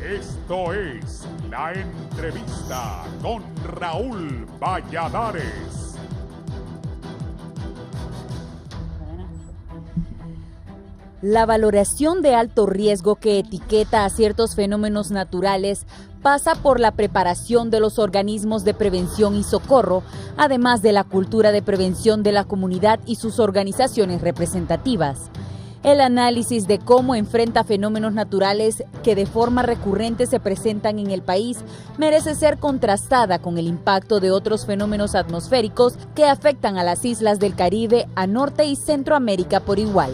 Esto es La Entrevista con Raúl Valladares. La valoración de alto riesgo que etiqueta a ciertos fenómenos naturales pasa por la preparación de los organismos de prevención y socorro, además de la cultura de prevención de la comunidad y sus organizaciones representativas. El análisis de cómo enfrenta fenómenos naturales que de forma recurrente se presentan en el país merece ser contrastada con el impacto de otros fenómenos atmosféricos que afectan a las islas del Caribe, a Norte y Centroamérica por igual.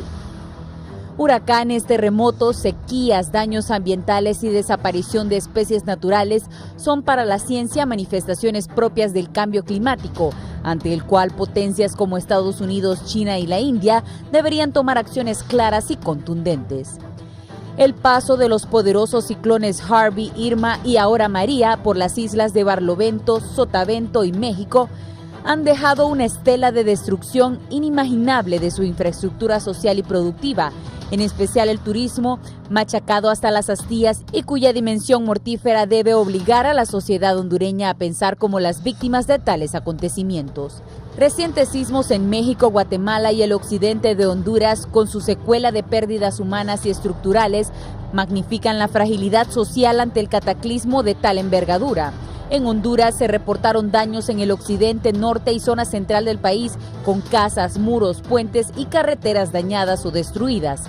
Huracanes, terremotos, sequías, daños ambientales y desaparición de especies naturales son para la ciencia manifestaciones propias del cambio climático, ante el cual potencias como Estados Unidos, China y la India deberían tomar acciones claras y contundentes. El paso de los poderosos ciclones Harvey, Irma y ahora María por las islas de Barlovento, Sotavento y México han dejado una estela de destrucción inimaginable de su infraestructura social y productiva, en especial el turismo, machacado hasta las astillas y cuya dimensión mortífera debe obligar a la sociedad hondureña a pensar como las víctimas de tales acontecimientos. Recientes sismos en México, Guatemala y el occidente de Honduras, con su secuela de pérdidas humanas y estructurales, magnifican la fragilidad social ante el cataclismo de tal envergadura. En Honduras se reportaron daños en el occidente, norte y zona central del país, con casas, muros, puentes y carreteras dañadas o destruidas.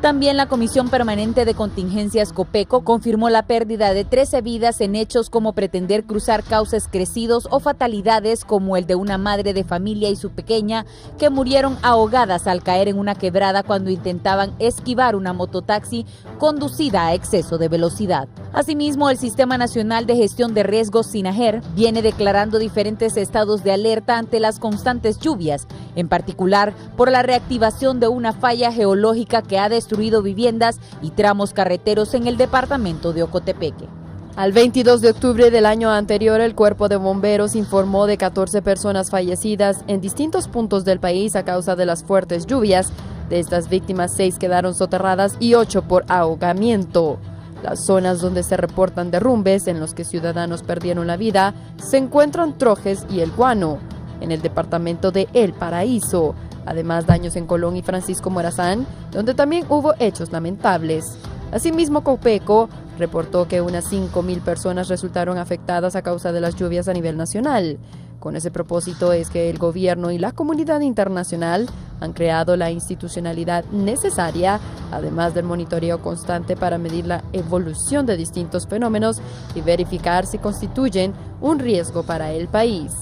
También la Comisión Permanente de Contingencias COPECO confirmó la pérdida de 13 vidas en hechos como pretender cruzar cauces crecidos o fatalidades como el de una madre de familia y su pequeña que murieron ahogadas al caer en una quebrada cuando intentaban esquivar una mototaxi conducida a exceso de velocidad. Asimismo, el Sistema Nacional de Gestión de Riesgos SINAGER viene declarando diferentes estados de alerta ante las constantes lluvias, en particular por la reactivación de una falla geológica que ha destruido viviendas y tramos carreteros en el departamento de Ocotepeque. Al 22 de octubre del año anterior, el Cuerpo de Bomberos informó de 14 personas fallecidas en distintos puntos del país a causa de las fuertes lluvias. De estas víctimas, 6 quedaron soterradas y 8 por ahogamiento. Las zonas donde se reportan derrumbes, en los que ciudadanos perdieron la vida, se encuentran Trojes y El Guano, en el departamento de El Paraíso. Además, daños en Colón y Francisco Morazán, donde también hubo hechos lamentables. Asimismo, COPECO reportó que unas 5,000 personas resultaron afectadas a causa de las lluvias a nivel nacional. Con ese propósito es que el gobierno y la comunidad internacional han creado la institucionalidad necesaria, además del monitoreo constante para medir la evolución de distintos fenómenos y verificar si constituyen un riesgo para el país.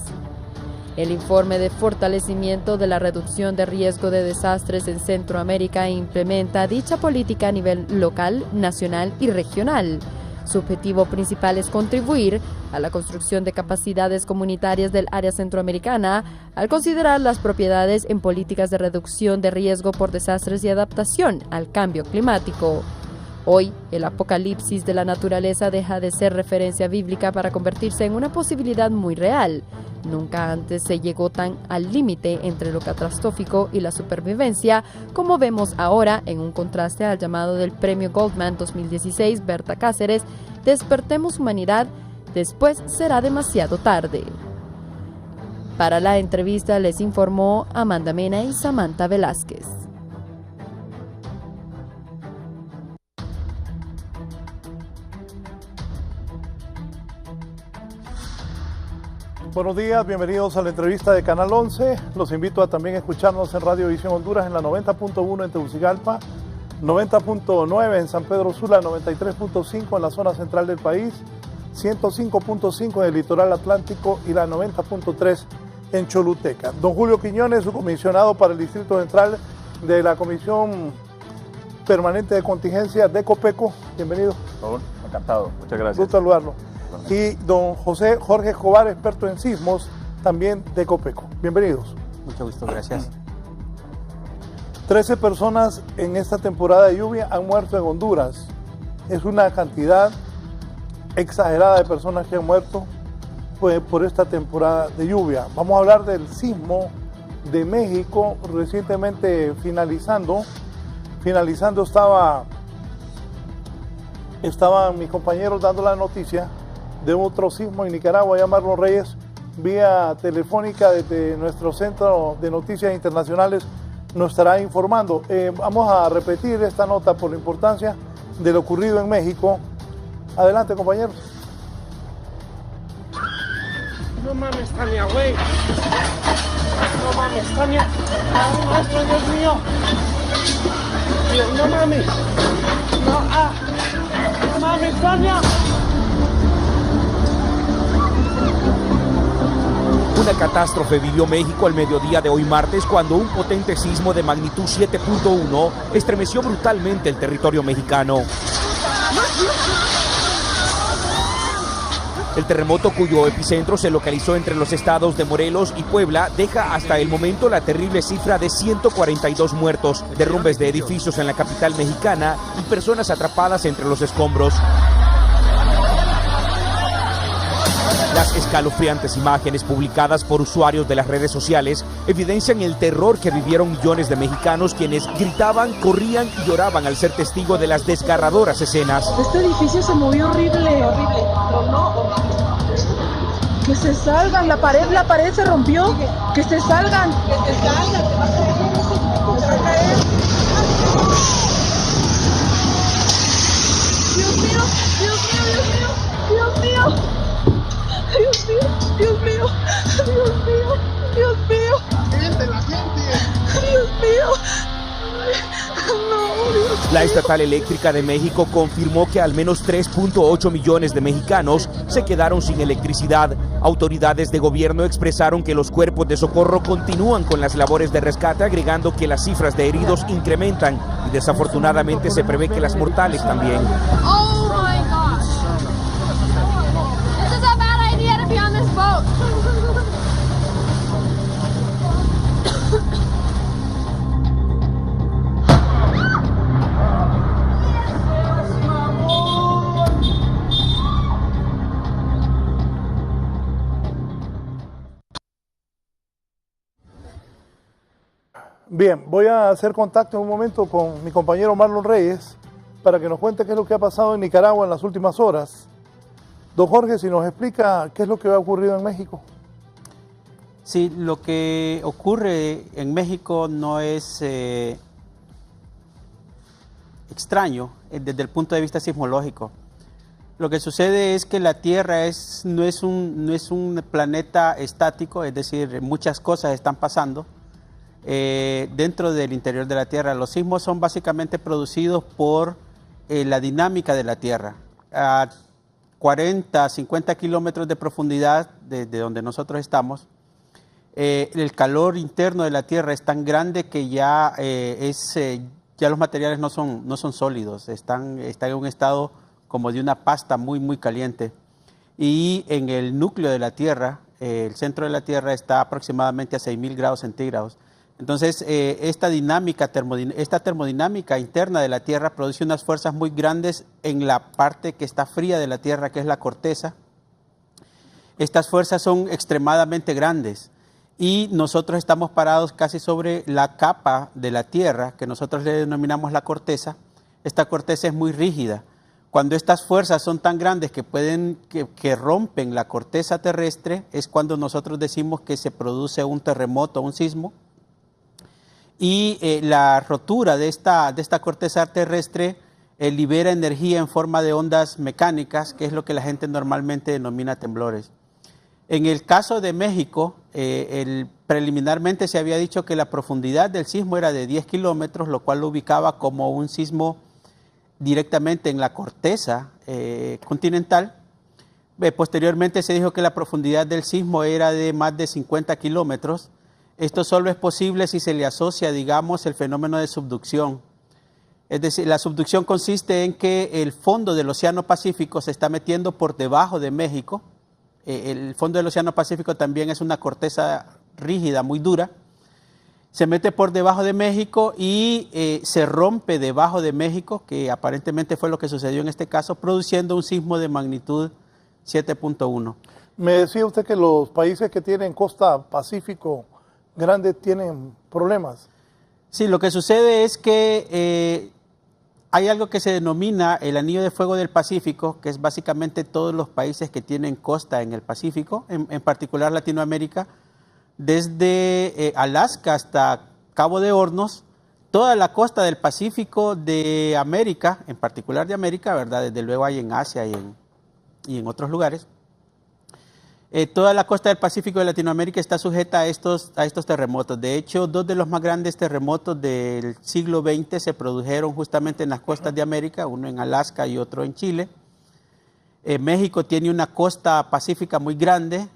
El informe de fortalecimiento de la reducción de riesgo de desastres en Centroamérica implementa dicha política a nivel local, nacional y regional. Su objetivo principal es contribuir a la construcción de capacidades comunitarias del área centroamericana al considerar las propiedades en políticas de reducción de riesgo por desastres y adaptación al cambio climático. Hoy, el apocalipsis de la naturaleza deja de ser referencia bíblica para convertirse en una posibilidad muy real. Nunca antes se llegó tan al límite entre lo catastrófico y la supervivencia como vemos ahora en un contraste al llamado del Premio Goldman 2016 Berta Cáceres, Despertemos Humanidad, después será demasiado tarde. Para la entrevista les informó Amanda Mena y Samantha Velázquez. Buenos días, bienvenidos a la entrevista de Canal 11. Los invito a también escucharnos en Radio Visión Honduras en la 90.1 en Tegucigalpa, 90.9 en San Pedro Sula, 93.5 en la zona central del país, 105.5 en el litoral atlántico y la 90.3 en Choluteca. Don Julio Quiñones, su comisionado para el Distrito Central de la Comisión Permanente de Contingencia de COPECO. Bienvenido. Encantado, muchas gracias. Gusto saludarlo. Y don Jorge Escobar, experto en sismos, también de COPECO. Bienvenidos. Mucho gusto, gracias. 13 personas en esta temporada de lluvia han muerto en Honduras. Es una cantidad exagerada de personas que han muerto por esta temporada de lluvia. Vamos a hablar del sismo de México recientemente finalizando estaba estaban mis compañeros dando la noticia de otro sismo en Nicaragua. Ya Marlon Reyes, vía telefónica desde nuestro centro de noticias internacionales, nos estará informando. Vamos a repetir esta nota por la importancia de lo ocurrido en México. Adelante, compañeros. No mames, Tania, güey. No mames, Tania. Ay, maestro, Dios mío. Dios, no mames. No mames, Tania. Una catástrofe vivió México al mediodía de hoy martes cuando un potente sismo de magnitud 7.1 estremeció brutalmente el territorio mexicano. El terremoto, cuyo epicentro se localizó entre los estados de Morelos y Puebla, deja hasta el momento la terrible cifra de 142 muertos, derrumbes de edificios en la capital mexicana y personas atrapadas entre los escombros. Las escalofriantes imágenes publicadas por usuarios de las redes sociales evidencian el terror que vivieron millones de mexicanos, quienes gritaban, corrían y lloraban al ser testigo de las desgarradoras escenas. Este edificio se movió horrible, horrible, tronó horrible. Que se salgan, la pared se rompió, que se salgan. Que se salgan, que va a caer. Dios mío, Dios mío, Dios mío, Dios mío. Dios mío, Dios mío, Dios mío, Dios mío. La gente. Dios mío. No, Dios. La Estatal Eléctrica de México confirmó que al menos 3.8 millones de mexicanos se quedaron sin electricidad. Autoridades de gobierno expresaron que los cuerpos de socorro continúan con las labores de rescate, agregando que las cifras de heridos incrementan y desafortunadamente se prevé que las mortales también. Oh my gosh. This is a bad idea to be on this boat. Bien, voy a hacer contacto en un momento con mi compañero Marlon Reyes para que nos cuente qué es lo que ha pasado en Nicaragua en las últimas horas. Don Jorge, si nos explica qué es lo que ha ocurrido en México. Sí, lo que ocurre en México no es extraño desde el punto de vista sismológico. Lo que sucede es que la Tierra no es un planeta estático, es decir, muchas cosas están pasando dentro del interior de la Tierra. Los sismos son básicamente producidos por la dinámica de la Tierra. A 40, 50 kilómetros de profundidad desde donde nosotros estamos, el calor interno de la Tierra es tan grande que ya los materiales no son sólidos, están en un estado como de una pasta muy, muy caliente. Y en el núcleo de la Tierra, el centro de la Tierra está aproximadamente a 6.000 grados centígrados. Entonces, esta termodinámica interna de la Tierra produce unas fuerzas muy grandes en la parte que está fría de la Tierra, que es la corteza. Estas fuerzas son extremadamente grandes y nosotros estamos parados casi sobre la capa de la Tierra, que nosotros le denominamos la corteza. Esta corteza es muy rígida. Cuando estas fuerzas son tan grandes que rompen la corteza terrestre, es cuando nosotros decimos que se produce un terremoto, un sismo. Y la rotura de esta corteza terrestre libera energía en forma de ondas mecánicas, que es lo que la gente normalmente denomina temblores. En el caso de México, preliminarmente se había dicho que la profundidad del sismo era de 10 kilómetros, lo cual lo ubicaba como un sismo directamente en la corteza continental. Posteriormente se dijo que la profundidad del sismo era de más de 50 kilómetros. Esto solo es posible si se le asocia, digamos, el fenómeno de subducción. Es decir, la subducción consiste en que el fondo del Océano Pacífico se está metiendo por debajo de México. El fondo del Océano Pacífico también es una corteza rígida, muy dura. Se mete por debajo de México y se rompe debajo de México, que aparentemente fue lo que sucedió en este caso, produciendo un sismo de magnitud 7.1. Me decía usted que los países que tienen costa Pacífico grande tienen problemas. Sí, lo que sucede es que Hay algo que se denomina el Anillo de Fuego del Pacífico, que es básicamente todos los países que tienen costa en el Pacífico, en particular Latinoamérica, desde Alaska hasta Cabo de Hornos, toda la costa del Pacífico de América, en particular de América, ¿verdad? Desde luego hay en Asia y en otros lugares. Toda la costa del Pacífico de Latinoamérica está sujeta a estos terremotos. De hecho, 2 de los más grandes terremotos del siglo XX se produjeron justamente en las costas de América, uno en Alaska y otro en Chile. México tiene una costa pacífica muy grande,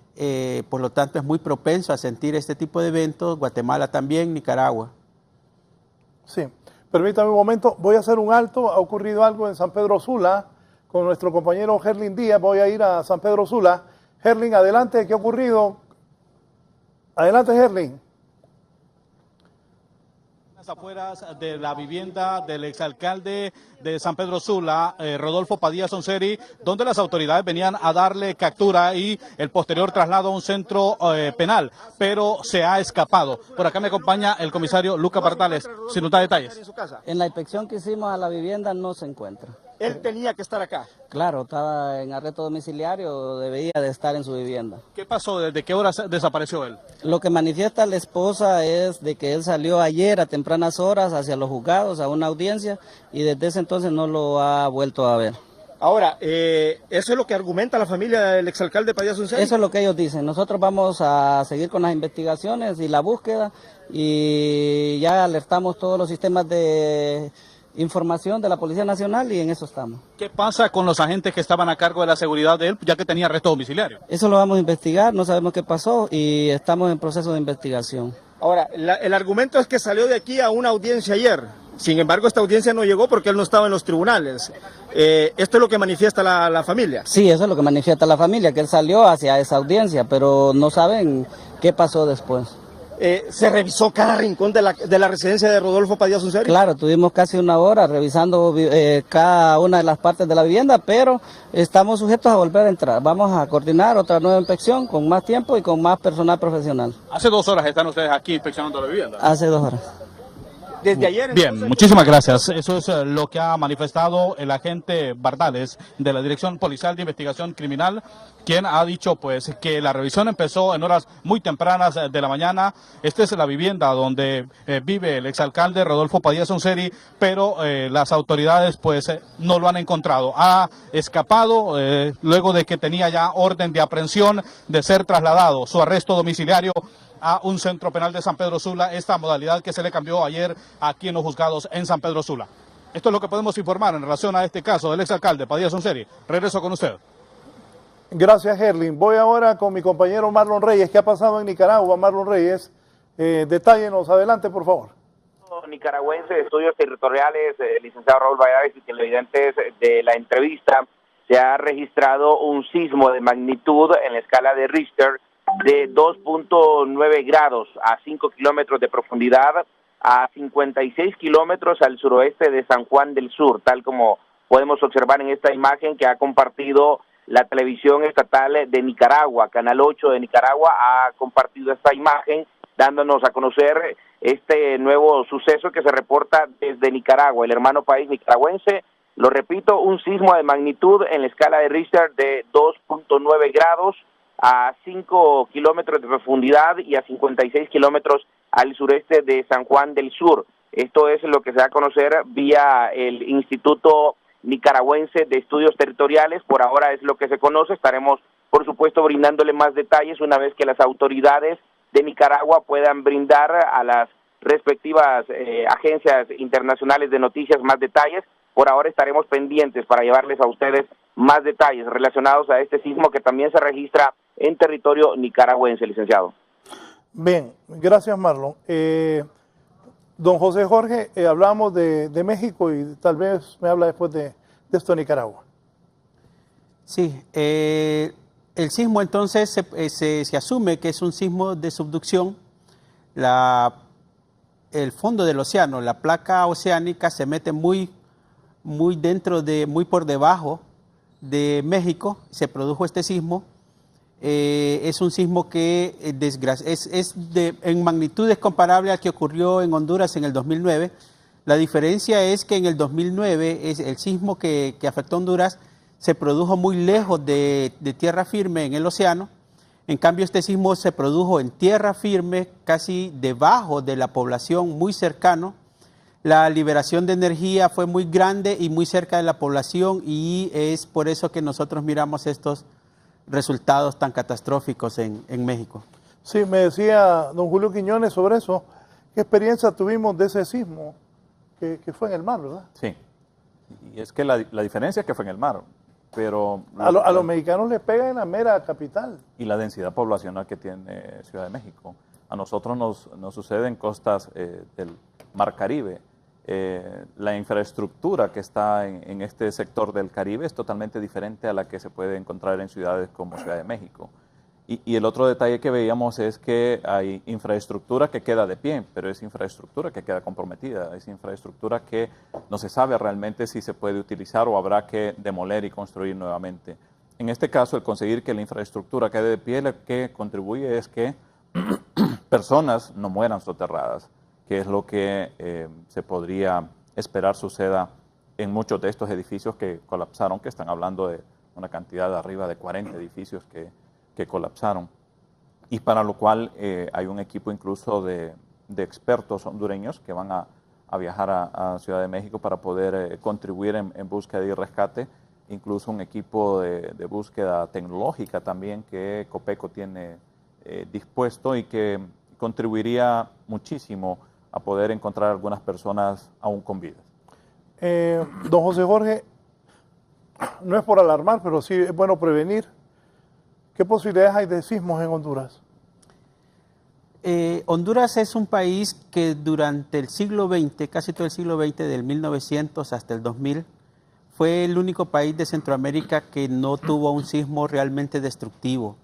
por lo tanto es muy propenso a sentir este tipo de eventos. Guatemala también, Nicaragua. Sí, permítame un momento, voy a hacer un alto. Ha ocurrido algo en San Pedro Sula con nuestro compañero Herlin Díaz. Voy a ir a San Pedro Sula. Herlin, adelante, ¿qué ha ocurrido? Adelante, Herlin. Las afueras de la vivienda del exalcalde de San Pedro Sula, Rodolfo Padilla Sonseri, donde las autoridades venían a darle captura y el posterior traslado a un centro penal, pero se ha escapado. Por acá me acompaña el comisario Lucas Bartales, sin notar detalles. En la inspección que hicimos a la vivienda no se encuentra. Él tenía que estar acá. Claro, estaba en arresto domiciliario, debía de estar en su vivienda. ¿Qué pasó? ¿Desde qué hora desapareció él? Lo que manifiesta la esposa es de que él salió ayer a tempranas horas hacia los juzgados a una audiencia y desde ese entonces no lo ha vuelto a ver. Ahora, ¿eso es lo que argumenta la familia del exalcalde Padilla Sonseri? Eso es lo que ellos dicen. Nosotros vamos a seguir con las investigaciones y la búsqueda y ya alertamos todos los sistemas de información de la Policía Nacional y en eso estamos. ¿Qué pasa con los agentes que estaban a cargo de la seguridad de él, ya que tenía arresto domiciliario? Eso lo vamos a investigar, no sabemos qué pasó y estamos en proceso de investigación. Ahora, el argumento es que salió de aquí a una audiencia ayer. Sin embargo, esta audiencia no llegó porque él no estaba en los tribunales. ¿Esto es lo que manifiesta la familia? Sí, eso es lo que manifiesta la familia, que él salió hacia esa audiencia, pero no saben qué pasó después. ¿Se revisó cada rincón de la residencia de Rodolfo Padilla Sonseri? Claro, tuvimos casi una hora revisando cada una de las partes de la vivienda, pero estamos sujetos a volver a entrar. Vamos a coordinar otra nueva inspección con más tiempo y con más personal profesional. Hace 2 horas están ustedes aquí inspeccionando la vivienda. Hace 2 horas. Desde ayer. Bien, muchísimas gracias. Eso es lo que ha manifestado el agente Bardales de la Dirección Policial de Investigación Criminal, quien ha dicho pues que la revisión empezó en horas muy tempranas de la mañana. Esta es la vivienda donde vive el exalcalde Rodolfo Padilla Sonseri, pero las autoridades pues no lo han encontrado. Ha escapado luego de que tenía ya orden de aprehensión de ser trasladado. Su arresto domiciliario a un centro penal de San Pedro Sula, esta modalidad que se le cambió ayer aquí en los juzgados en San Pedro Sula. Esto es lo que podemos informar en relación a este caso del exalcalde Padilla Sonseri. Regreso con usted. Gracias, Herlin. Voy ahora con mi compañero Marlon Reyes. ¿Qué ha pasado en Nicaragua, Marlon Reyes? Detállenos, adelante, por favor. Nicaragüense de Estudios Territoriales, licenciado Raúl Valladares, y televidentes de la entrevista, se ha registrado un sismo de magnitud en la escala de Richter de 2.9 grados a 5 kilómetros de profundidad, a 56 kilómetros al suroeste de San Juan del Sur, tal como podemos observar en esta imagen que ha compartido la televisión estatal de Nicaragua. Canal 8 de Nicaragua ha compartido esta imagen, dándonos a conocer este nuevo suceso que se reporta desde Nicaragua, el hermano país nicaragüense. Lo repito, un sismo de magnitud en la escala de Richter de 2.9 grados, a 5 kilómetros de profundidad y a 56 kilómetros al sureste de San Juan del Sur. Esto es lo que se da a conocer vía el Instituto Nicaragüense de Estudios Territoriales. Por ahora es lo que se conoce. Estaremos, por supuesto, brindándole más detalles una vez que las autoridades de Nicaragua puedan brindar a las respectivas agencias internacionales de noticias más detalles. Por ahora estaremos pendientes para llevarles a ustedes más detalles relacionados a este sismo que también se registra en territorio nicaragüense, licenciado. Bien, gracias, Marlon. Don José Jorge, hablamos de México y tal vez me habla después de esto de Nicaragua. Sí, el sismo entonces se asume que es un sismo de subducción. El fondo del océano, la placa oceánica se mete muy por debajo de México. Se produjo este sismo. Es un sismo que en magnitud es comparable al que ocurrió en Honduras en el 2009. La diferencia es que en el 2009 el sismo que afectó a Honduras se produjo muy lejos de tierra firme en el océano. En cambio, este sismo se produjo en tierra firme, casi debajo de la población, muy cercano. La liberación de energía fue muy grande y muy cerca de la población, y es por eso que nosotros miramos estos resultados tan catastróficos en México. Sí, me decía don Julio Quiñones sobre eso. ¿Qué experiencia tuvimos de ese sismo que fue en el mar, verdad? Sí, y es que la diferencia es que fue en el mar, pero... A los mexicanos les pega en la mera capital. Y la densidad poblacional que tiene Ciudad de México. A nosotros nos sucede en costas del Mar Caribe. La infraestructura que está en este sector del Caribe es totalmente diferente a la que se puede encontrar en ciudades como Ciudad de México. Y el otro detalle que veíamos es que hay infraestructura que queda de pie, pero es infraestructura que queda comprometida, es infraestructura que no se sabe realmente si se puede utilizar o habrá que demoler y construir nuevamente. En este caso, el conseguir que la infraestructura quede de pie, lo que contribuye es que personas no mueran soterradas, que es lo que se podría esperar suceda en muchos de estos edificios que colapsaron, que están hablando de una cantidad de arriba de 40 edificios que colapsaron, y para lo cual hay un equipo incluso de expertos hondureños que van a viajar a Ciudad de México para poder contribuir en búsqueda y rescate, incluso un equipo de búsqueda tecnológica también que Copeco tiene dispuesto y que contribuiría muchísimo a poder encontrar algunas personas aún con vida. Don José Jorge, no es por alarmar, pero sí es bueno prevenir. ¿Qué posibilidades hay de sismos en Honduras? Honduras es un país que durante el siglo XX, casi todo el siglo XX, del 1900 hasta el 2000, fue el único país de Centroamérica que no tuvo un sismo realmente destructivo.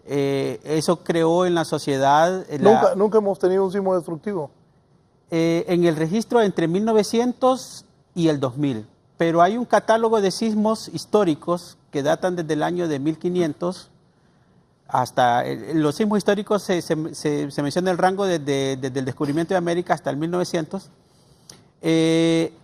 Eso creó en la sociedad... ¿Nunca hemos tenido un sismo destructivo? En el registro entre 1900 y el 2000, pero hay un catálogo de sismos históricos que datan desde el año de 1500 hasta... los sismos históricos se menciona el rango desde el descubrimiento de América hasta el 1900,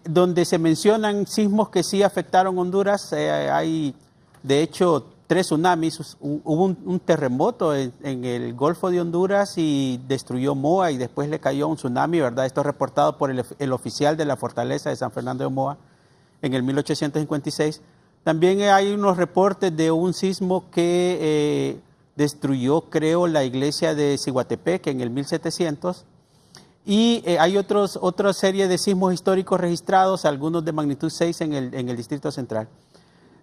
donde se mencionan sismos que sí afectaron Honduras. Hay, de hecho, 3 tsunamis. Hubo un terremoto en el Golfo de Honduras y destruyó Moa, y después le cayó un tsunami, ¿verdad? Esto es reportado por el oficial de la fortaleza de San Fernando de Moa en el 1856. También hay unos reportes de un sismo que destruyó, creo, la iglesia de Ciguatepec en el 1700. Y hay otra serie de sismos históricos registrados, algunos de magnitud 6 en el Distrito Central.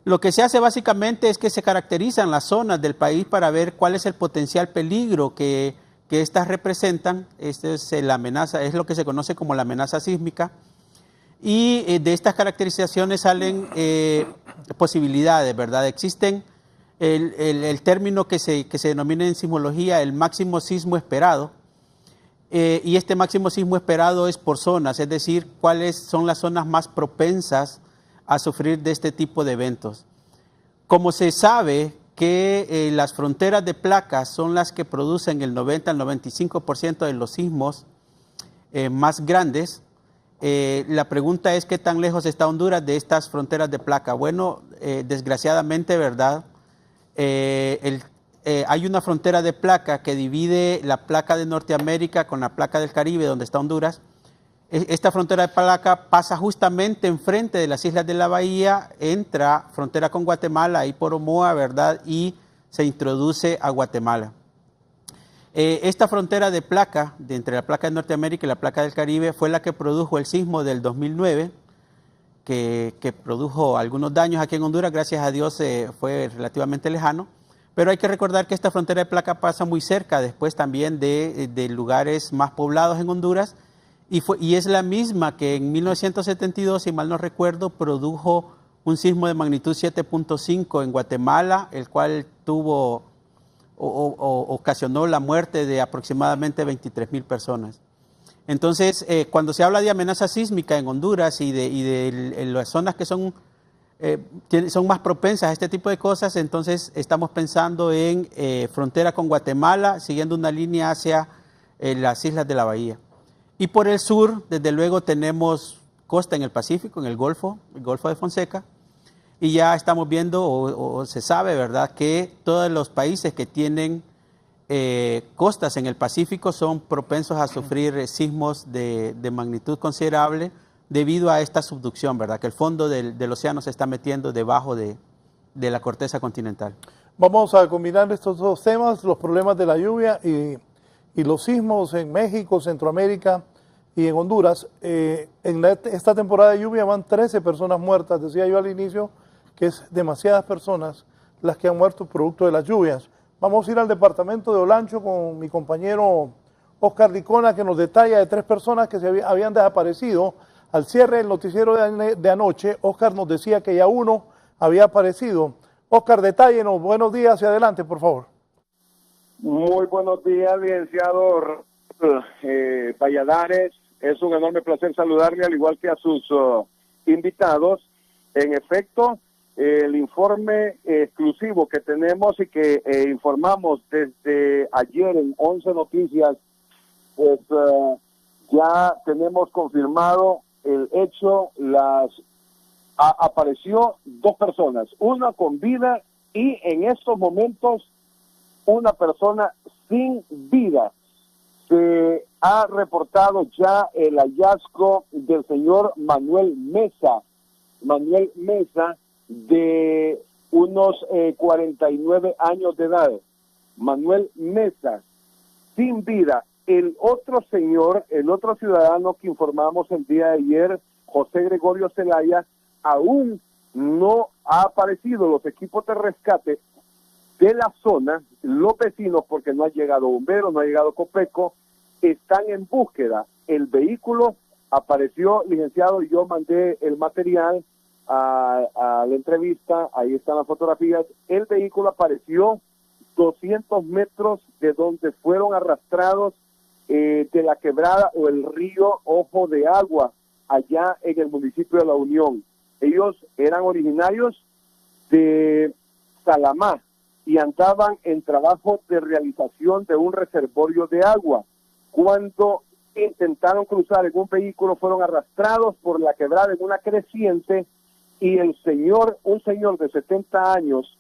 Lo que se hace básicamente es que se caracterizan las zonas del país para ver cuál es el potencial peligro que estas representan. Esta es la amenaza, es lo que se conoce como la amenaza sísmica. Y de estas caracterizaciones salen posibilidades, ¿verdad? Existen el término que se denomina en sismología el máximo sismo esperado. Y este máximo sismo esperado es por zonas, es decir, cuáles son las zonas más propensas a sufrir de este tipo de eventos. Como se sabe que las fronteras de placas son las que producen el 90 al 95% de los sismos más grandes, la pregunta es qué tan lejos está Honduras de estas fronteras de placa. Bueno, desgraciadamente, ¿verdad? Hay una frontera de placa que divide la placa de Norteamérica con la placa del Caribe, donde está Honduras. Esta frontera de placa pasa justamente enfrente de las islas de la bahía, entra frontera con Guatemala, ahí por Omoa, ¿verdad? Y se introduce a Guatemala. Esta frontera de placa, entre la placa de Norteamérica y la placa del Caribe, fue la que produjo el sismo del 2009, que produjo algunos daños aquí en Honduras. Gracias a Dios fue relativamente lejano. Pero hay que recordar que esta frontera de placa pasa muy cerca después también de lugares más poblados en Honduras, y es la misma que en 1972, si mal no recuerdo, produjo un sismo de magnitud 7.5 en Guatemala, el cual tuvo ocasionó la muerte de aproximadamente 23,000 personas. Entonces, cuando se habla de amenaza sísmica en Honduras y de las zonas que son más propensas a este tipo de cosas, entonces estamos pensando en frontera con Guatemala, siguiendo una línea hacia las islas de la bahía. Y por el sur, desde luego, tenemos costa en el Pacífico, en el Golfo de Fonseca, y ya estamos viendo, o se sabe, ¿verdad?, que todos los países que tienen costas en el Pacífico son propensos a sufrir sismos de magnitud considerable debido a esta subducción, ¿verdad?, que el fondo del océano se está metiendo debajo de la corteza continental. Vamos a combinar estos dos temas, los problemas de la lluvia y los sismos en México, Centroamérica y en Honduras. En esta temporada de lluvia van 13 personas muertas, decía yo al inicio que es demasiadas personas las que han muerto producto de las lluvias. Vamos a ir al departamento de Olancho con mi compañero Oscar Licona, que nos detalla de 3 personas que se habían desaparecido. Al cierre del noticiero de anoche, Oscar nos decía que ya uno había aparecido. Oscar, detállenos. Buenos días y adelante, por favor. Muy buenos días, licenciado Valladares. Es un enorme placer saludarle, al igual que a sus invitados. En efecto, el informe exclusivo que tenemos y que informamos desde ayer en 11 Noticias, pues ya tenemos confirmado el hecho. Apareció 2 personas, una con vida y en estos momentos una persona sin vida. Se ha reportado ya el hallazgo del señor Manuel Mesa, de unos 49 años de edad. Manuel Mesa, sin vida. El otro señor, el otro ciudadano que informamos el día de ayer, José Gregorio Zelaya, aún no ha aparecido. Los equipos de rescate de la zona, los vecinos, porque no ha llegado bomberos, no ha llegado Copeco, están en búsqueda. El vehículo apareció, licenciado, y yo mandé el material a la entrevista, ahí están las fotografías. El vehículo apareció 200 metros de donde fueron arrastrados de la quebrada o el río Ojo de Agua, allá en el municipio de La Unión. Ellos eran originarios de Salamá y andaban en trabajo de realización de un reservorio de agua. Cuando intentaron cruzar en un vehículo, fueron arrastrados por la quebrada en una creciente, y un señor de 70 años,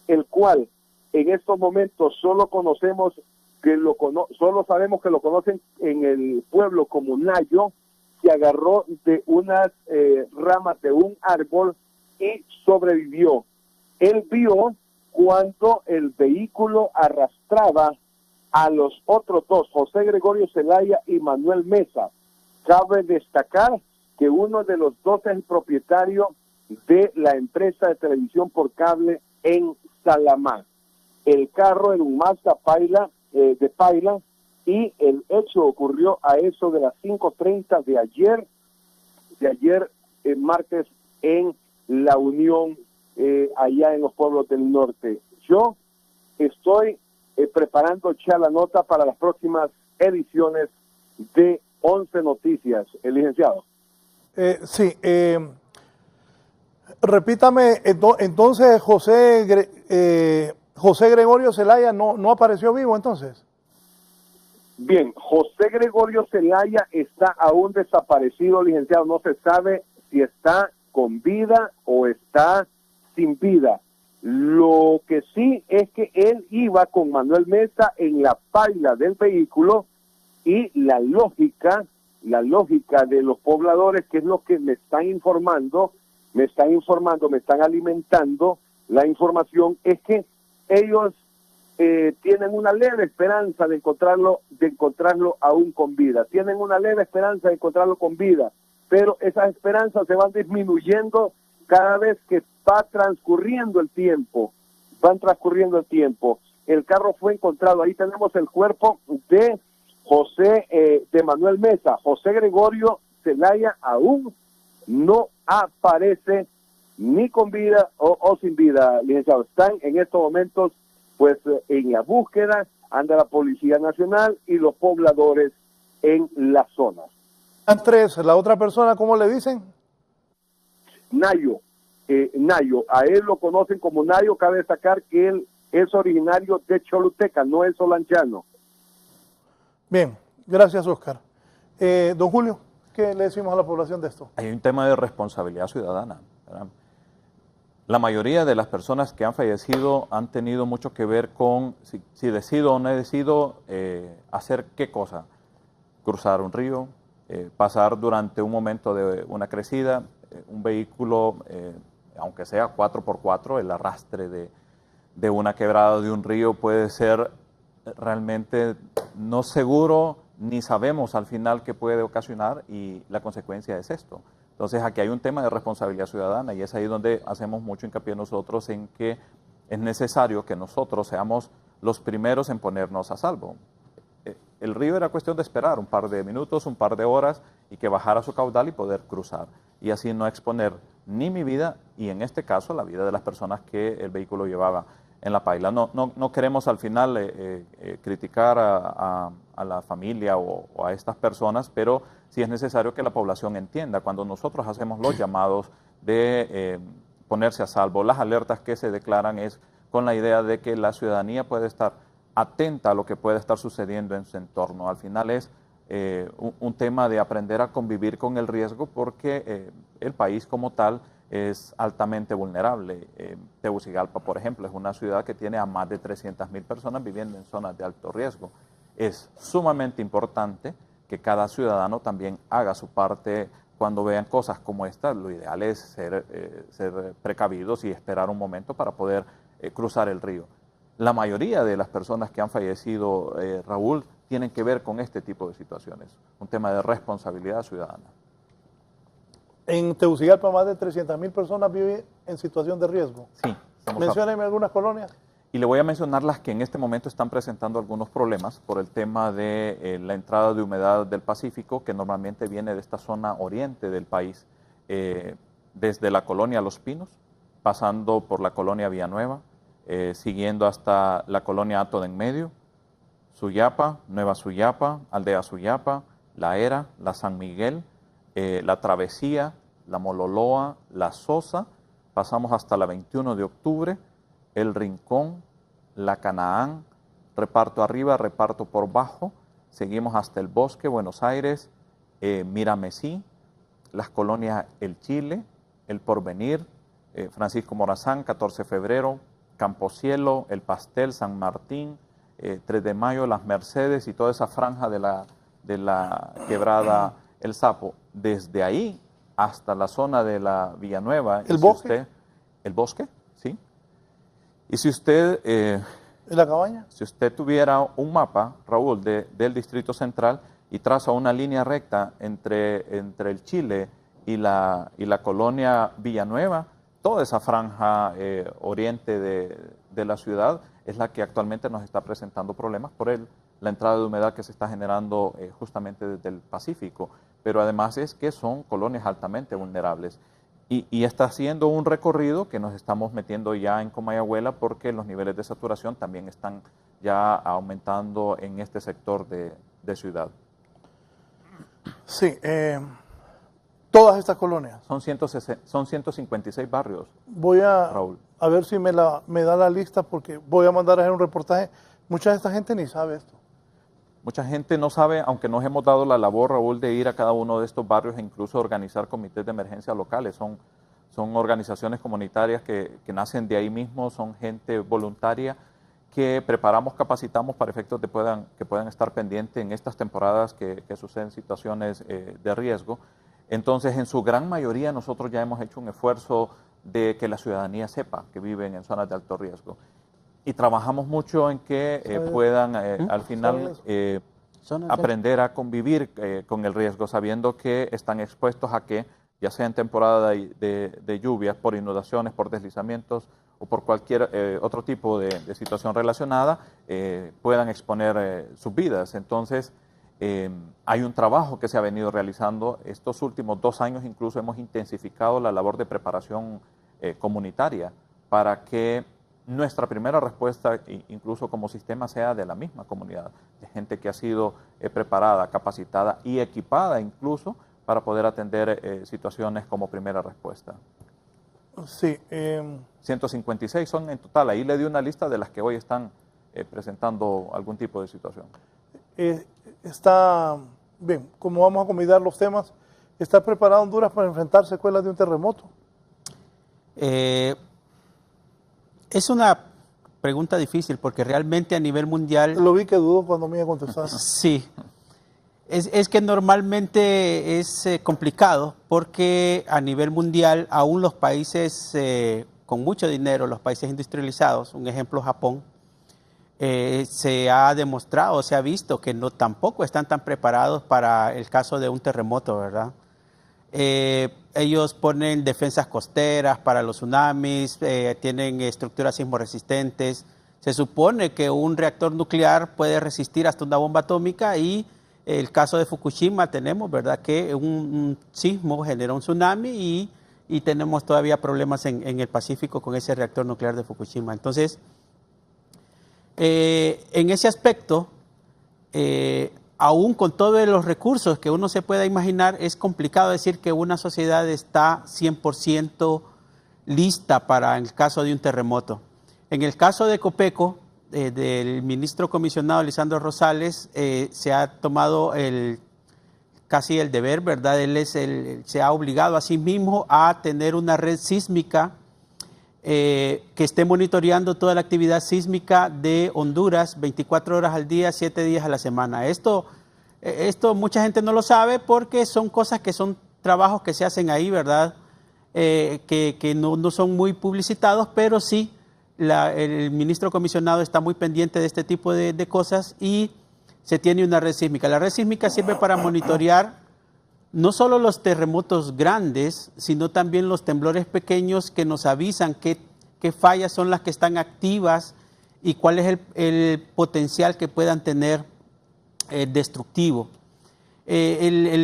el cual en estos momentos solo sabemos que lo conocen en el pueblo como Nayo, se agarró de unas ramas de un árbol y sobrevivió. Él vio cuando el vehículo arrastraba a los otros 2, José Gregorio Zelaya y Manuel Mesa. Cabe destacar que uno de los 2 es el propietario de la empresa de televisión por cable en Salamá. El carro era un Mazda Paila, de Paila, y el hecho ocurrió a eso de las 5:30 de ayer martes, en La Unión, allá en los pueblos del norte. Yo estoy preparando ya la nota para las próximas ediciones de 11 Noticias, el licenciado. Sí, repítame, entonces José Gregorio Zelaya no apareció vivo entonces. Bien, José Gregorio Zelaya está aún desaparecido, licenciado. No se sabe si está con vida o está sin vida. Lo que sí es que él iba con Manuel Mesa en la paila del vehículo, y la lógica de los pobladores, que es lo que me están alimentando la información, es que ellos tienen una leve esperanza de encontrarlo aún con vida. Tienen una leve esperanza de encontrarlo con vida, pero esas esperanzas se van disminuyendo cada vez que va transcurriendo el tiempo. El carro fue encontrado. Ahí tenemos el cuerpo de de Manuel Mesa. José Gregorio Zelaya aún no aparece ni con vida o sin vida, licenciado. Están en estos momentos pues en la búsqueda, anda la Policía Nacional y los pobladores en la zona. 3, la otra persona, ¿cómo le dicen? Nayo, a él lo conocen como Nayo. Cabe destacar que él es originario de Choluteca, no es solanchano. Bien, gracias, Oscar. Don Julio, ¿qué le decimos a la población de esto? Hay un tema de responsabilidad ciudadana, ¿verdad? La mayoría de las personas que han fallecido han tenido mucho que ver con si decido o no decido hacer qué cosa. Cruzar un río, pasar durante un momento de una crecida, un vehículo, aunque sea 4x4, el arrastre de una quebrada de un río puede ser realmente no seguro, ni sabemos al final qué puede ocasionar, y la consecuencia es esto. Entonces aquí hay un tema de responsabilidad ciudadana, y es ahí donde hacemos mucho hincapié nosotros en que es necesario que nosotros seamos los primeros en ponernos a salvo. El río era cuestión de esperar un par de minutos, un par de horas, y que bajara su caudal y poder cruzar, y así no exponer ni mi vida, y en este caso la vida de las personas que el vehículo llevaba en la paila. No queremos al final criticar a la familia o a estas personas, pero sí es necesario que la población entienda cuando nosotros hacemos los llamados de ponerse a salvo. Las alertas que se declaran es con la idea de que la ciudadanía puede estar atenta a lo que puede estar sucediendo en su entorno. Al final es un tema de aprender a convivir con el riesgo, porque el país como tal es altamente vulnerable. Tegucigalpa, por ejemplo, es una ciudad que tiene a más de 300.000 personas viviendo en zonas de alto riesgo. Es sumamente importante que cada ciudadano también haga su parte cuando vean cosas como esta. Lo ideal es ser precavidos y esperar un momento para poder cruzar el río. La mayoría de las personas que han fallecido, Raúl, tienen que ver con este tipo de situaciones, un tema de responsabilidad ciudadana. En Tegucigalpa más de 300.000 personas viven en situación de riesgo. Sí. Mencióneme algunas colonias. Y le voy a mencionar las que en este momento están presentando algunos problemas por el tema de la entrada de humedad del Pacífico, que normalmente viene de esta zona oriente del país, desde la colonia Los Pinos, pasando por la colonia Villanueva, siguiendo hasta la colonia Hato de en Medio, Suyapa, Nueva Suyapa, Aldea Suyapa, La Era, la San Miguel, la Travesía, la Mololoa, la Sosa, pasamos hasta la 21 de octubre, el Rincón, la Canaán, reparto arriba, reparto por bajo, seguimos hasta el Bosque, Buenos Aires, Miramesí, las colonias El Chile, El Porvenir, Francisco Morazán, 14 de febrero, Camposielo, El Pastel, San Martín, 3 de mayo, Las Mercedes y toda esa franja de la quebrada El Sapo. Desde ahí hasta la zona de la Villanueva. ¿El Bosque? El Bosque, sí. Y si usted... ¿En la cabaña? Si usted tuviera un mapa, Raúl, del Distrito Central y traza una línea recta entre el Chile y la colonia Villanueva, toda esa franja oriente de la ciudad es la que actualmente nos está presentando problemas por la entrada de humedad que se está generando justamente desde el Pacífico. Pero además es que son colonias altamente vulnerables. Y está haciendo un recorrido que nos estamos metiendo ya en Comayagüela, porque los niveles de saturación también están ya aumentando en este sector de ciudad. Sí, todas estas colonias. Son 156 barrios. Voy Raúl, a ver si me da la lista, porque voy a mandar a hacer un reportaje. Mucha de esta gente ni sabe esto. Mucha gente no sabe, aunque nos hemos dado la labor, Raúl, de ir a cada uno de estos barrios e incluso organizar comités de emergencia locales. Son organizaciones comunitarias que nacen de ahí mismo, son gente voluntaria que preparamos, capacitamos para efectos de que puedan estar pendientes en estas temporadas que suceden situaciones de riesgo. Entonces, en su gran mayoría, nosotros ya hemos hecho un esfuerzo de que la ciudadanía sepa que viven en zonas de alto riesgo. Y trabajamos mucho en que puedan al final aprender a convivir con el riesgo, sabiendo que están expuestos a que, ya sea en temporada de lluvias, por inundaciones, por deslizamientos o por cualquier otro tipo de situación relacionada, puedan exponer sus vidas. Entonces, hay un trabajo que se ha venido realizando. Estos últimos 2 años incluso hemos intensificado la labor de preparación comunitaria para que nuestra primera respuesta, incluso como sistema, sea de la misma comunidad, de gente que ha sido preparada, capacitada y equipada incluso para poder atender situaciones como primera respuesta. Sí. 156 son en total. Ahí le di una lista de las que hoy están presentando algún tipo de situación. Bien, como vamos a combinar los temas, ¿está preparado Honduras para enfrentar secuelas de un terremoto? Es una pregunta difícil porque realmente a nivel mundial... Lo vi que dudó cuando me iba a contestar. Sí. Es que normalmente es complicado porque a nivel mundial aún los países con mucho dinero, los países industrializados, un ejemplo Japón, se ha demostrado, se ha visto que no tampoco están tan preparados para el caso de un terremoto, ¿verdad? Ellos ponen defensas costeras para los tsunamis, tienen estructuras sismoresistentes. Se supone que un reactor nuclear puede resistir hasta una bomba atómica y el caso de Fukushima tenemos, ¿verdad?, que un sismo generó un tsunami y tenemos todavía problemas en el Pacífico con ese reactor nuclear de Fukushima. Entonces, en ese aspecto, aún con todos los recursos que uno se pueda imaginar, es complicado decir que una sociedad está 100% lista para el caso de un terremoto. En el caso de Copeco, del ministro comisionado Lisandro Rosales, se ha tomado casi el deber, ¿verdad? Se ha obligado a sí mismo a tener una red sísmica que esté monitoreando toda la actividad sísmica de Honduras 24 horas al día, 7 días a la semana. Esto mucha gente no lo sabe porque son cosas que son trabajos que se hacen ahí, ¿verdad? Que no son muy publicitados, pero sí el ministro comisionado está muy pendiente de este tipo de cosas y se tiene una red sísmica. La red sísmica sirve para monitorear no solo los terremotos grandes, sino también los temblores pequeños que nos avisan qué fallas son las que están activas y cuál es el potencial que puedan tener destructivo. La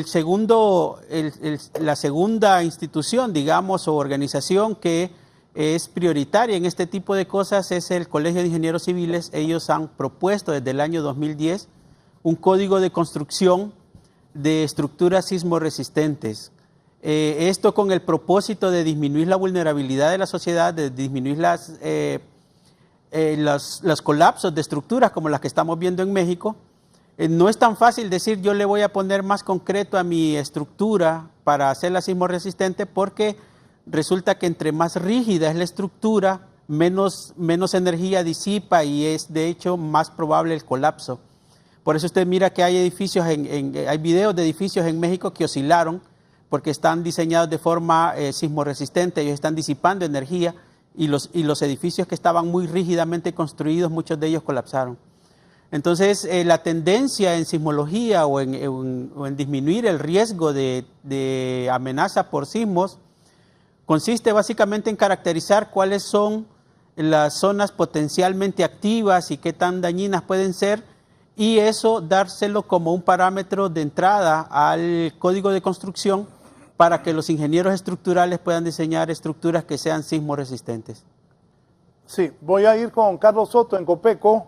segunda institución, digamos, o organización que es prioritaria en este tipo de cosas es el Colegio de Ingenieros Civiles. Ellos han propuesto desde el año 2010 un código de construcción de estructuras sismoresistentes. Esto con el propósito de disminuir la vulnerabilidad de la sociedad, de disminuir los colapsos de estructuras como las que estamos viendo en México. No es tan fácil decir yo le voy a poner más concreto a mi estructura para hacerla sismoresistente porque resulta que entre más rígida es la estructura, menos energía disipa y es de hecho más probable el colapso. Por eso usted mira que hay edificios, hay videos de edificios en México que oscilaron porque están diseñados de forma sismoresistente, ellos están disipando energía y los edificios que estaban muy rígidamente construidos, muchos de ellos colapsaron. Entonces, la tendencia en sismología o en disminuir el riesgo de amenaza por sismos consiste básicamente en caracterizar cuáles son las zonas potencialmente activas y qué tan dañinas pueden ser, y eso dárselo como un parámetro de entrada al código de construcción para que los ingenieros estructurales puedan diseñar estructuras que sean sismoresistentes. Sí, voy a ir con Carlos Soto en Copeco.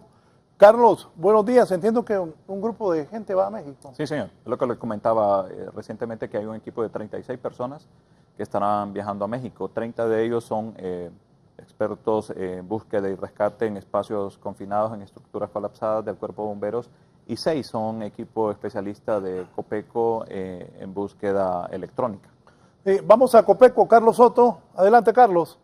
Carlos, buenos días. Entiendo que un grupo de gente va a México. Sí, señor. Lo que le comentaba recientemente, que hay un equipo de 36 personas que estarán viajando a México. 30 de ellos son expertos en búsqueda y rescate en espacios confinados, en estructuras colapsadas del Cuerpo de Bomberos, y 6 son equipo especialista de Copeco en búsqueda electrónica. Vamos a Copeco, Carlos Soto. Adelante, Carlos.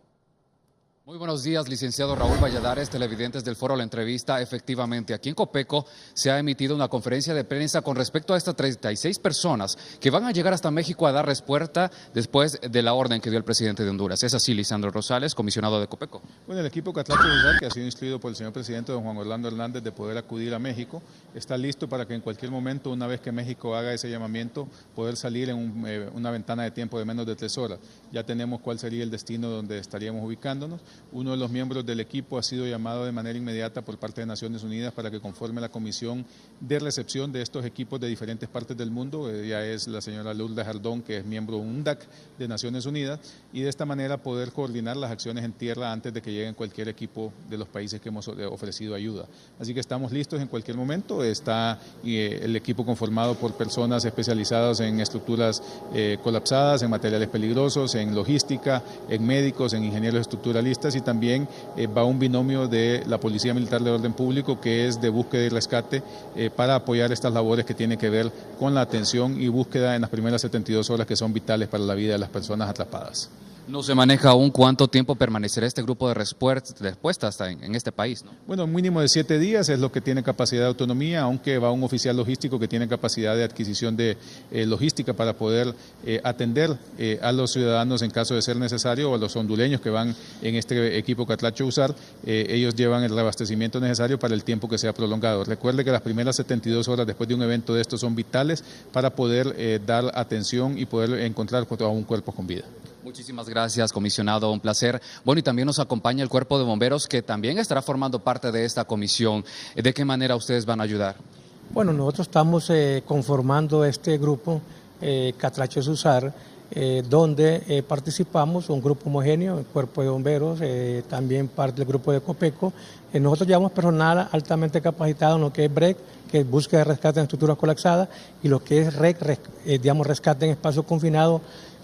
Muy buenos días, licenciado Raúl Valladares, televidentes del Foro La Entrevista. Efectivamente, aquí en Copeco se ha emitido una conferencia de prensa con respecto a estas 36 personas que van a llegar hasta México a dar respuesta después de la orden que dio el presidente de Honduras. ¿Es así, Lisandro Rosales, comisionado de Copeco? Bueno, el equipo Catlán Rural, que ha sido instruido por el señor presidente don Juan Orlando Hernández de poder acudir a México, está listo para que en cualquier momento, una vez que México haga ese llamamiento, poder salir en una ventana de tiempo de menos de 3 horas. Ya tenemos cuál sería el destino donde estaríamos ubicándonos. Uno de los miembros del equipo ha sido llamado de manera inmediata por parte de Naciones Unidas para que conforme la comisión de recepción de estos equipos de diferentes partes del mundo. Ella es la señora Lourdes Jardón, que es miembro UNDAC de Naciones Unidas, y de esta manera poder coordinar las acciones en tierra antes de que lleguen cualquier equipo de los países que hemos ofrecido ayuda. Así que estamos listos en cualquier momento. Está el equipo conformado por personas especializadas en estructuras colapsadas, en materiales peligrosos, en logística, en médicos, en ingenieros estructuralistas, brigadistas y también va un binomio de la Policía Militar de Orden Público que es de búsqueda y rescate para apoyar estas labores que tienen que ver con la atención y búsqueda en las primeras 72 horas que son vitales para la vida de las personas atrapadas. No se maneja aún cuánto tiempo permanecerá este grupo de respuestas en este país, ¿no? Bueno, un mínimo de 7 días es lo que tiene capacidad de autonomía, aunque va un oficial logístico que tiene capacidad de adquisición de logística para poder atender a los ciudadanos en caso de ser necesario, o a los hondureños que van en este equipo Catlacho usar, ellos llevan el reabastecimiento necesario para el tiempo que sea prolongado. Recuerde que las primeras 72 horas después de un evento de estos son vitales para poder dar atención y poder encontrar a un cuerpo con vida. Muchísimas gracias, comisionado, un placer. Bueno, y también nos acompaña el Cuerpo de Bomberos, que también estará formando parte de esta comisión. ¿De qué manera ustedes van a ayudar? Bueno, nosotros estamos conformando este grupo, Catlacho Usar, donde participamos, un grupo homogéneo, el Cuerpo de Bomberos, también parte del grupo de Copeco. Nosotros llevamos personal altamente capacitado en lo que es BREC, que es búsqueda de rescate en estructuras colapsadas, y lo que es REC, digamos, rescate en espacios confinados,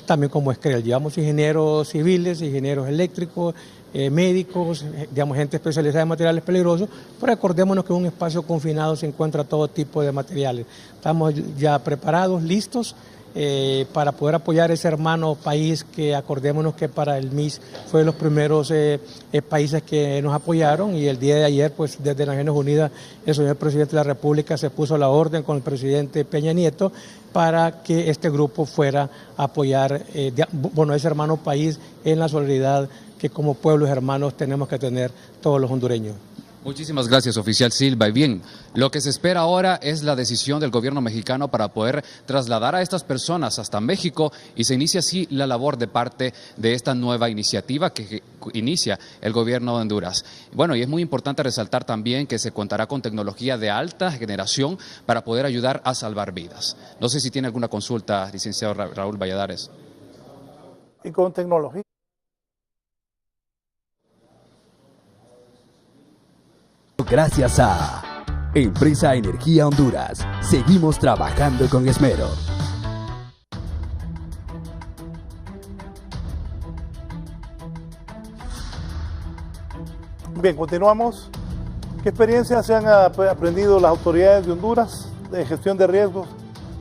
también como es CREL. Llevamos ingenieros civiles, ingenieros eléctricos, médicos, digamos, gente especializada en materiales peligrosos, pero acordémonos que en un espacio confinado se encuentra todo tipo de materiales. Estamos ya preparados, listos, para poder apoyar ese hermano país que acordémonos que para el MIS fue de los primeros países que nos apoyaron, y el día de ayer, pues desde Naciones Unidas, el señor presidente de la República se puso la orden con el presidente Peña Nieto para que este grupo fuera a apoyar ese hermano país en la solidaridad que como pueblos hermanos tenemos que tener todos los hondureños. Muchísimas gracias, oficial Silva. Y bien, lo que se espera ahora es la decisión del gobierno mexicano para poder trasladar a estas personas hasta México, y se inicia así la labor de parte de esta nueva iniciativa que inicia el gobierno de Honduras. Bueno, y es muy importante resaltar también que se contará con tecnología de alta generación para poder ayudar a salvar vidas. No sé si tiene alguna consulta, licenciado Raúl Valladares. Y con tecnología. Gracias a Empresa Energía Honduras, seguimos trabajando con esmero. Bien, continuamos. ¿Qué experiencias se han aprendido las autoridades de Honduras de gestión de riesgos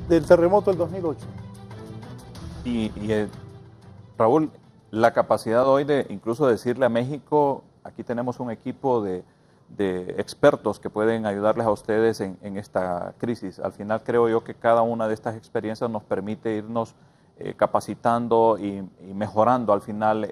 del terremoto del 2008? Raúl, la capacidad hoy de incluso decirle a México, aquí tenemos un equipo de expertos que pueden ayudarles a ustedes en esta crisis. Al final creo yo que cada una de estas experiencias nos permite irnos capacitando y mejorando al final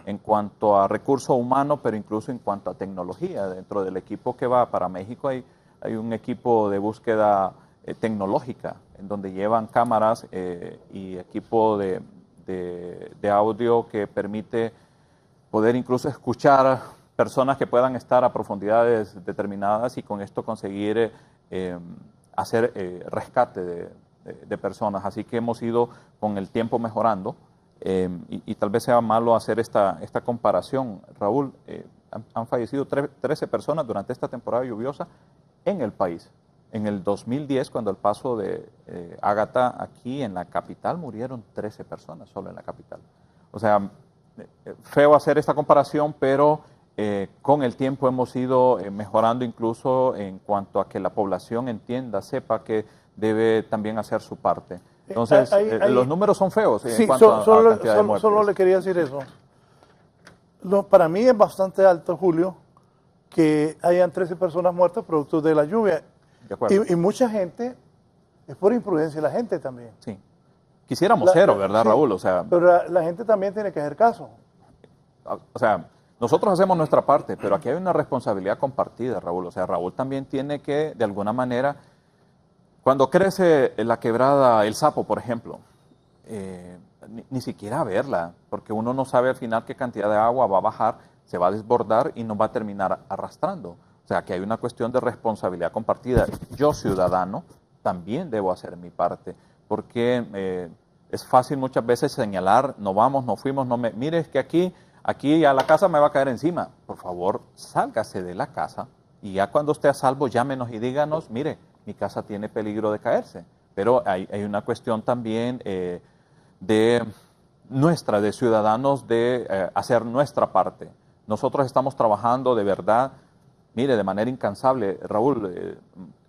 en cuanto a recurso humano, pero incluso en cuanto a tecnología. Dentro del equipo que va para México hay un equipo de búsqueda tecnológica, en donde llevan cámaras y equipo de audio que permite poder incluso escuchar personas que puedan estar a profundidades determinadas, y con esto conseguir hacer rescate de personas. Así que hemos ido con el tiempo mejorando, y tal vez sea malo hacer esta comparación. Raúl, han fallecido 13 personas durante esta temporada lluviosa en el país. En el 2010, cuando el paso de Ágata aquí en la capital, murieron 13 personas solo en la capital. O sea, feo hacer esta comparación, pero con el tiempo hemos ido mejorando incluso en cuanto a que la población entienda, sepa que debe también hacer su parte. Entonces, los números son feos en cuanto a la cantidad de muertes. Solo le quería decir eso. Para mí es bastante alto, Julio, que hayan 13 personas muertas producto de la lluvia. De acuerdo. Y mucha gente, es por imprudencia la gente también. Sí. Quisiéramos cero, ¿verdad, sí, Raúl? O sea, pero la gente también tiene que hacer caso. O sea, nosotros hacemos nuestra parte, pero aquí hay una responsabilidad compartida, Raúl. O sea, Raúl también tiene que, de alguna manera, cuando crece la quebrada El Sapo, por ejemplo, ni siquiera verla, porque uno no sabe al final qué cantidad de agua va a bajar, se va a desbordar y nos va a terminar arrastrando. O sea, que hay una cuestión de responsabilidad compartida. Yo, ciudadano, también debo hacer mi parte, porque es fácil muchas veces señalar, no vamos, no fuimos, mire, es que aquí a la casa me va a caer encima. Por favor, sálgase de la casa, y ya cuando esté a salvo, llámenos y díganos, mire, mi casa tiene peligro de caerse. Pero hay una cuestión también de ciudadanos, de hacer nuestra parte. Nosotros estamos trabajando de verdad, mire, de manera incansable, Raúl,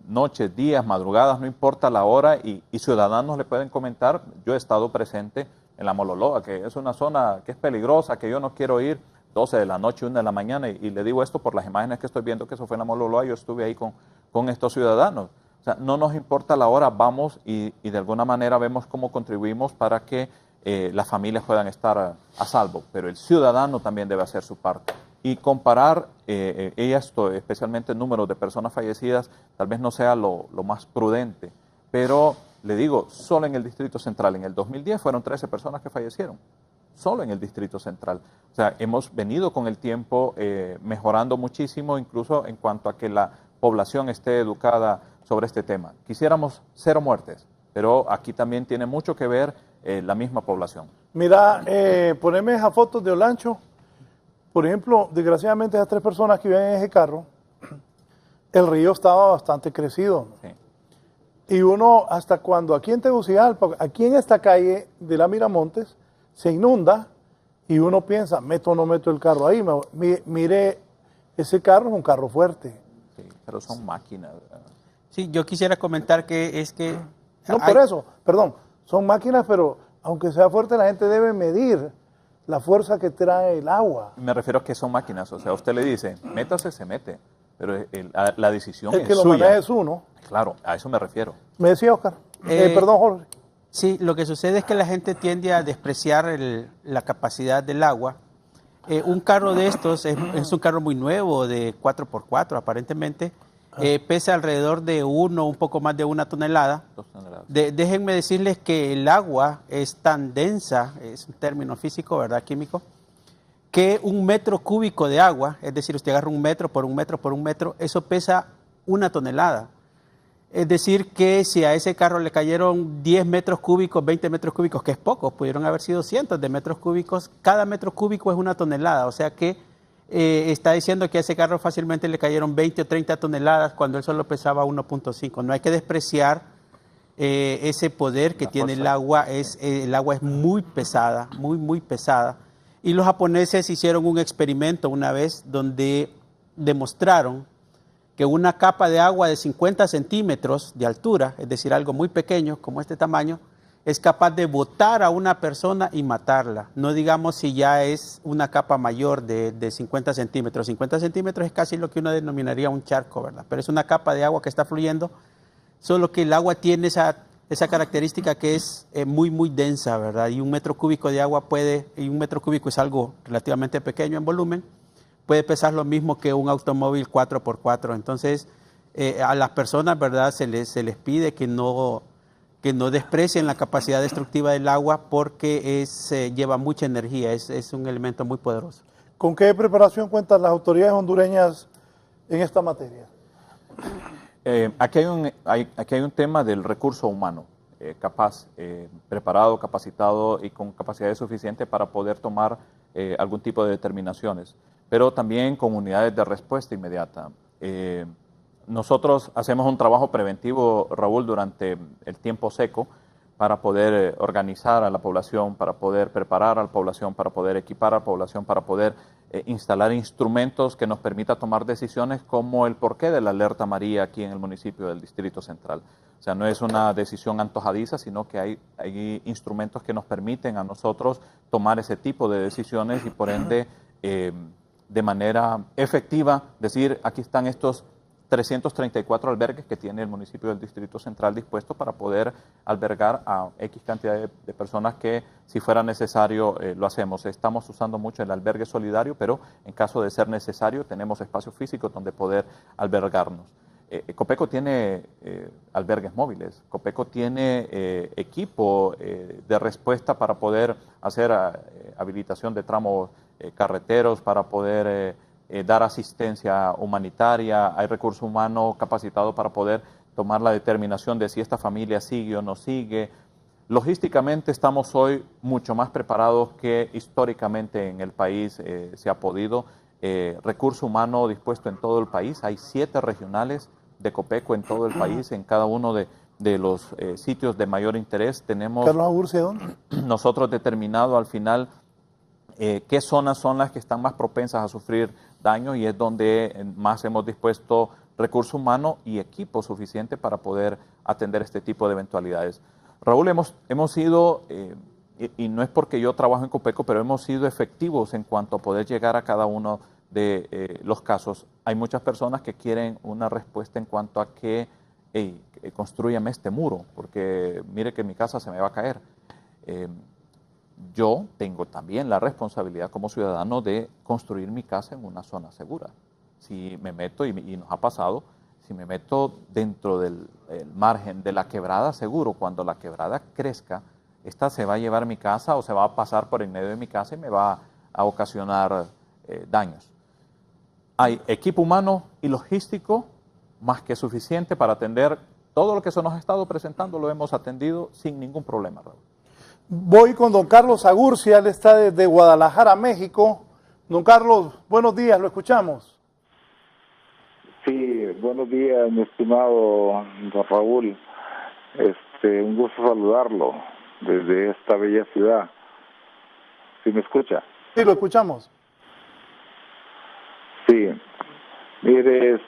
noches, días, madrugadas, no importa la hora, y ciudadanos le pueden comentar. Yo he estado presente en la Mololoa, que es una zona que es peligrosa, que yo no quiero ir, 12 de la noche, 1 de la mañana, y le digo esto por las imágenes que estoy viendo, que eso fue en la Mololoa. Yo estuve ahí con estos ciudadanos. O sea, no nos importa la hora, vamos y de alguna manera vemos cómo contribuimos para que las familias puedan estar a salvo, pero el ciudadano también debe hacer su parte. Y comparar esto, especialmente el número de personas fallecidas, tal vez no sea lo más prudente, pero le digo, solo en el Distrito Central, en el 2010 fueron 13 personas que fallecieron, solo en el Distrito Central. O sea, hemos venido con el tiempo mejorando muchísimo, incluso en cuanto a que la población esté educada sobre este tema. Quisiéramos 0 muertes, pero aquí también tiene mucho que ver la misma población. Mira, poneme esas fotos de Olancho. Por ejemplo, desgraciadamente esas 3 personas que viven en ese carro, el río estaba bastante crecido. Sí. Y uno, hasta cuando aquí en Tegucigalpa, aquí en esta calle de la Miramontes, se inunda y uno piensa, ¿meto o no meto el carro ahí? Mire, ese carro es un carro fuerte. Sí, pero son máquinas. Sí, yo quisiera comentar que es que... No, por eso, perdón, son máquinas, pero aunque sea fuerte, la gente debe medir la fuerza que trae el agua. Me refiero a que son máquinas, o sea, usted le dice, métase, se mete, pero la decisión es que lo suya. maneja es uno. Claro, a eso me refiero. Me decía Oscar, perdón, Jorge. Sí, lo que sucede es que la gente tiende a despreciar la capacidad del agua. Un carro de estos es un carro muy nuevo, de 4x4 aparentemente, pesa alrededor de un poco más de 1 tonelada. 2 toneladas. Déjenme decirles que el agua es tan densa, es un término físico, ¿verdad? Químico, que 1 metro cúbico de agua, es decir, usted agarra 1 metro por 1 metro por 1 metro, eso pesa 1 tonelada. Es decir, que si a ese carro le cayeron 10 metros cúbicos, 20 metros cúbicos, que es poco, pudieron haber sido cientos de metros cúbicos, cada metro cúbico es 1 tonelada, o sea que está diciendo que a ese carro fácilmente le cayeron 20 o 30 toneladas cuando él solo pesaba 1.5. No hay que despreciar ese poder que tiene el agua. El agua es muy pesada, muy, muy pesada. Y los japoneses hicieron un experimento una vez donde demostraron que una capa de agua de 50 centímetros de altura, es decir, algo muy pequeño como este tamaño, es capaz de botar a una persona y matarla. No digamos si ya es una capa mayor de 50 centímetros. 50 centímetros es casi lo que uno denominaría un charco, ¿verdad? Pero es una capa de agua que está fluyendo, solo que el agua tiene esa característica que es muy, muy densa, ¿verdad? Y 1 metro cúbico de agua y 1 metro cúbico es algo relativamente pequeño en volumen, puede pesar lo mismo que un automóvil 4x4. Entonces, a las personas, ¿verdad?, se les pide que no desprecien la capacidad destructiva del agua porque lleva mucha energía, es un elemento muy poderoso. ¿Con qué preparación cuentan las autoridades hondureñas en esta materia? Aquí hay un tema del recurso humano, capaz, preparado, capacitado y con capacidad suficiente para poder tomar algún tipo de determinaciones, pero también con unidades de respuesta inmediata. Nosotros hacemos un trabajo preventivo, Raúl, durante el tiempo seco para poder organizar a la población, para poder preparar a la población, para poder equipar a la población, para poder instalar instrumentos que nos permita tomar decisiones como el porqué de la alerta María aquí en el municipio del Distrito Central. O sea, no es una decisión antojadiza, sino que hay instrumentos que nos permiten a nosotros tomar ese tipo de decisiones y por ende de manera efectiva decir, aquí están estos 334 albergues que tiene el municipio del Distrito Central dispuesto para poder albergar a X cantidad de personas que, si fuera necesario, lo hacemos. Estamos usando mucho el albergue solidario, pero en caso de ser necesario tenemos espacios físicos donde poder albergarnos. Copeco tiene albergues móviles, Copeco tiene equipo de respuesta para poder hacer habilitación de tramos carreteros, para poder dar asistencia humanitaria, hay recurso humano capacitado para poder tomar la determinación de si esta familia sigue o no sigue. Logísticamente estamos hoy mucho más preparados que históricamente en el país se ha podido. Recurso humano dispuesto en todo el país, hay 7 regionales de Copeco en todo el país, en cada uno de los sitios de mayor interés. Tenemos Carlos Agurcia, ¿dónde? Nosotros determinado al final qué zonas son las que están más propensas a sufrir daño, y es donde más hemos dispuesto recursos humanos y equipo suficiente para poder atender este tipo de eventualidades. Raúl, hemos sido, y no es porque yo trabajo en Copeco, pero hemos sido efectivos en cuanto a poder llegar a cada uno de los casos. Hay muchas personas que quieren una respuesta en cuanto a que, construyame este muro, porque mire que mi casa se me va a caer. Yo tengo también la responsabilidad como ciudadano de construir mi casa en una zona segura. Si me meto, y nos ha pasado, si me meto dentro del margen de la quebrada, seguro cuando la quebrada crezca, esta se va a llevar mi casa o se va a pasar por en medio de mi casa y me va a ocasionar daños. Hay equipo humano y logístico más que suficiente para atender todo lo que se nos ha estado presentando, lo hemos atendido sin ningún problema, Raúl. Voy con don Carlos Agurcia, él está desde Guadalajara, México. Don Carlos, buenos días, lo escuchamos. Sí, buenos días, mi estimado don Raúl. Un gusto saludarlo desde esta bella ciudad. ¿Sí me escucha? Sí, lo escuchamos. Sí. Mire,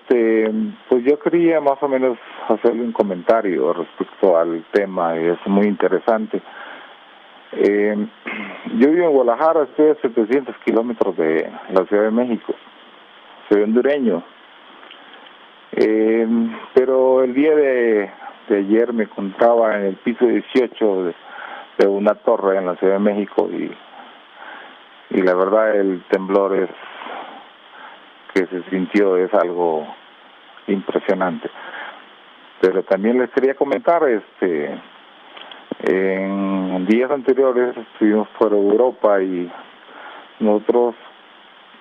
pues yo quería más o menos hacerle un comentario respecto al tema, y es muy interesante. Yo vivo en Guadalajara, estoy a 700 kilómetros de la Ciudad de México. Soy hondureño. Pero el día de ayer me encontraba en el piso 18 de una torre en la Ciudad de México, y la verdad el temblor que se sintió es algo impresionante. Pero también les quería comentar, en días anteriores estuvimos fuera de Europa, y nosotros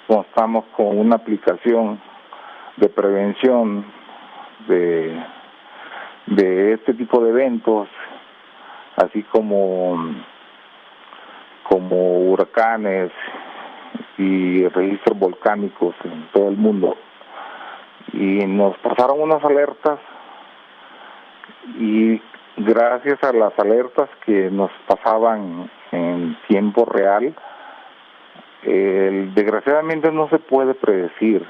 contamos con una aplicación de prevención de este tipo de eventos, así como huracanes y registros volcánicos en todo el mundo. Y nos pasaron unas alertas, y gracias a las alertas que nos pasaban en tiempo real, desgraciadamente no se puede predecir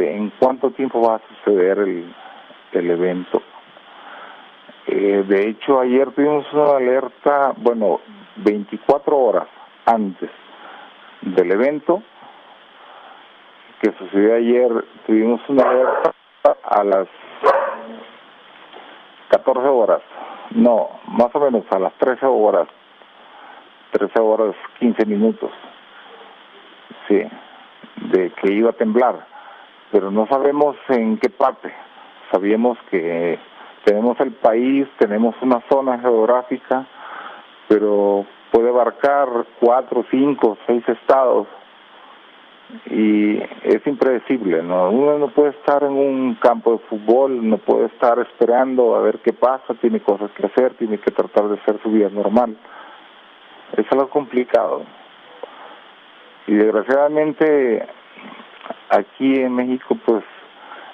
en cuánto tiempo va a suceder el evento. De hecho, ayer tuvimos una alerta, 24 horas antes del evento que sucedió ayer, tuvimos una alerta a las 14 horas, no, más o menos a las 13 horas 15 minutos, sí, de que iba a temblar, pero no sabemos en qué parte. Sabíamos que tenemos el país, tenemos una zona geográfica, pero puede abarcar 4, 5, 6 estados, y es impredecible, ¿no? Uno no puede estar en un campo de fútbol, no puede estar esperando a ver qué pasa, tiene cosas que hacer, tiene que tratar de hacer su vida normal. Es algo complicado. Y desgraciadamente aquí en México, pues,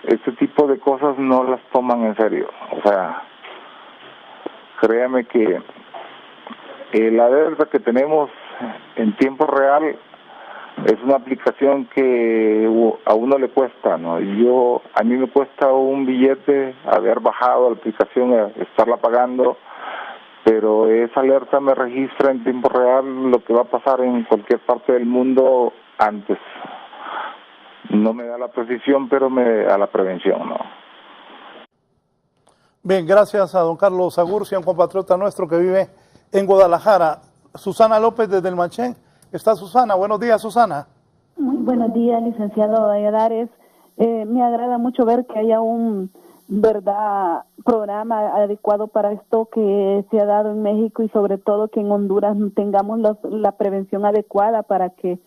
este tipo de cosas no las toman en serio. O sea, créame que la alerta que tenemos en tiempo real es una aplicación que a uno le cuesta, ¿no? A mí me cuesta un billete haber bajado la aplicación, estarla pagando, pero esa alerta me registra en tiempo real lo que va a pasar en cualquier parte del mundo antes. No me da la precisión, pero me da la prevención, ¿no? Bien, gracias a don Carlos Agurcia, un compatriota nuestro que vive en Guadalajara. Susana López desde el Manchén. Está Susana. Buenos días, Susana. Muy buenos días, licenciado Valladares. Me agrada mucho ver que haya un programa adecuado para esto que se ha dado en México, y sobre todo que en Honduras tengamos la prevención adecuada para que,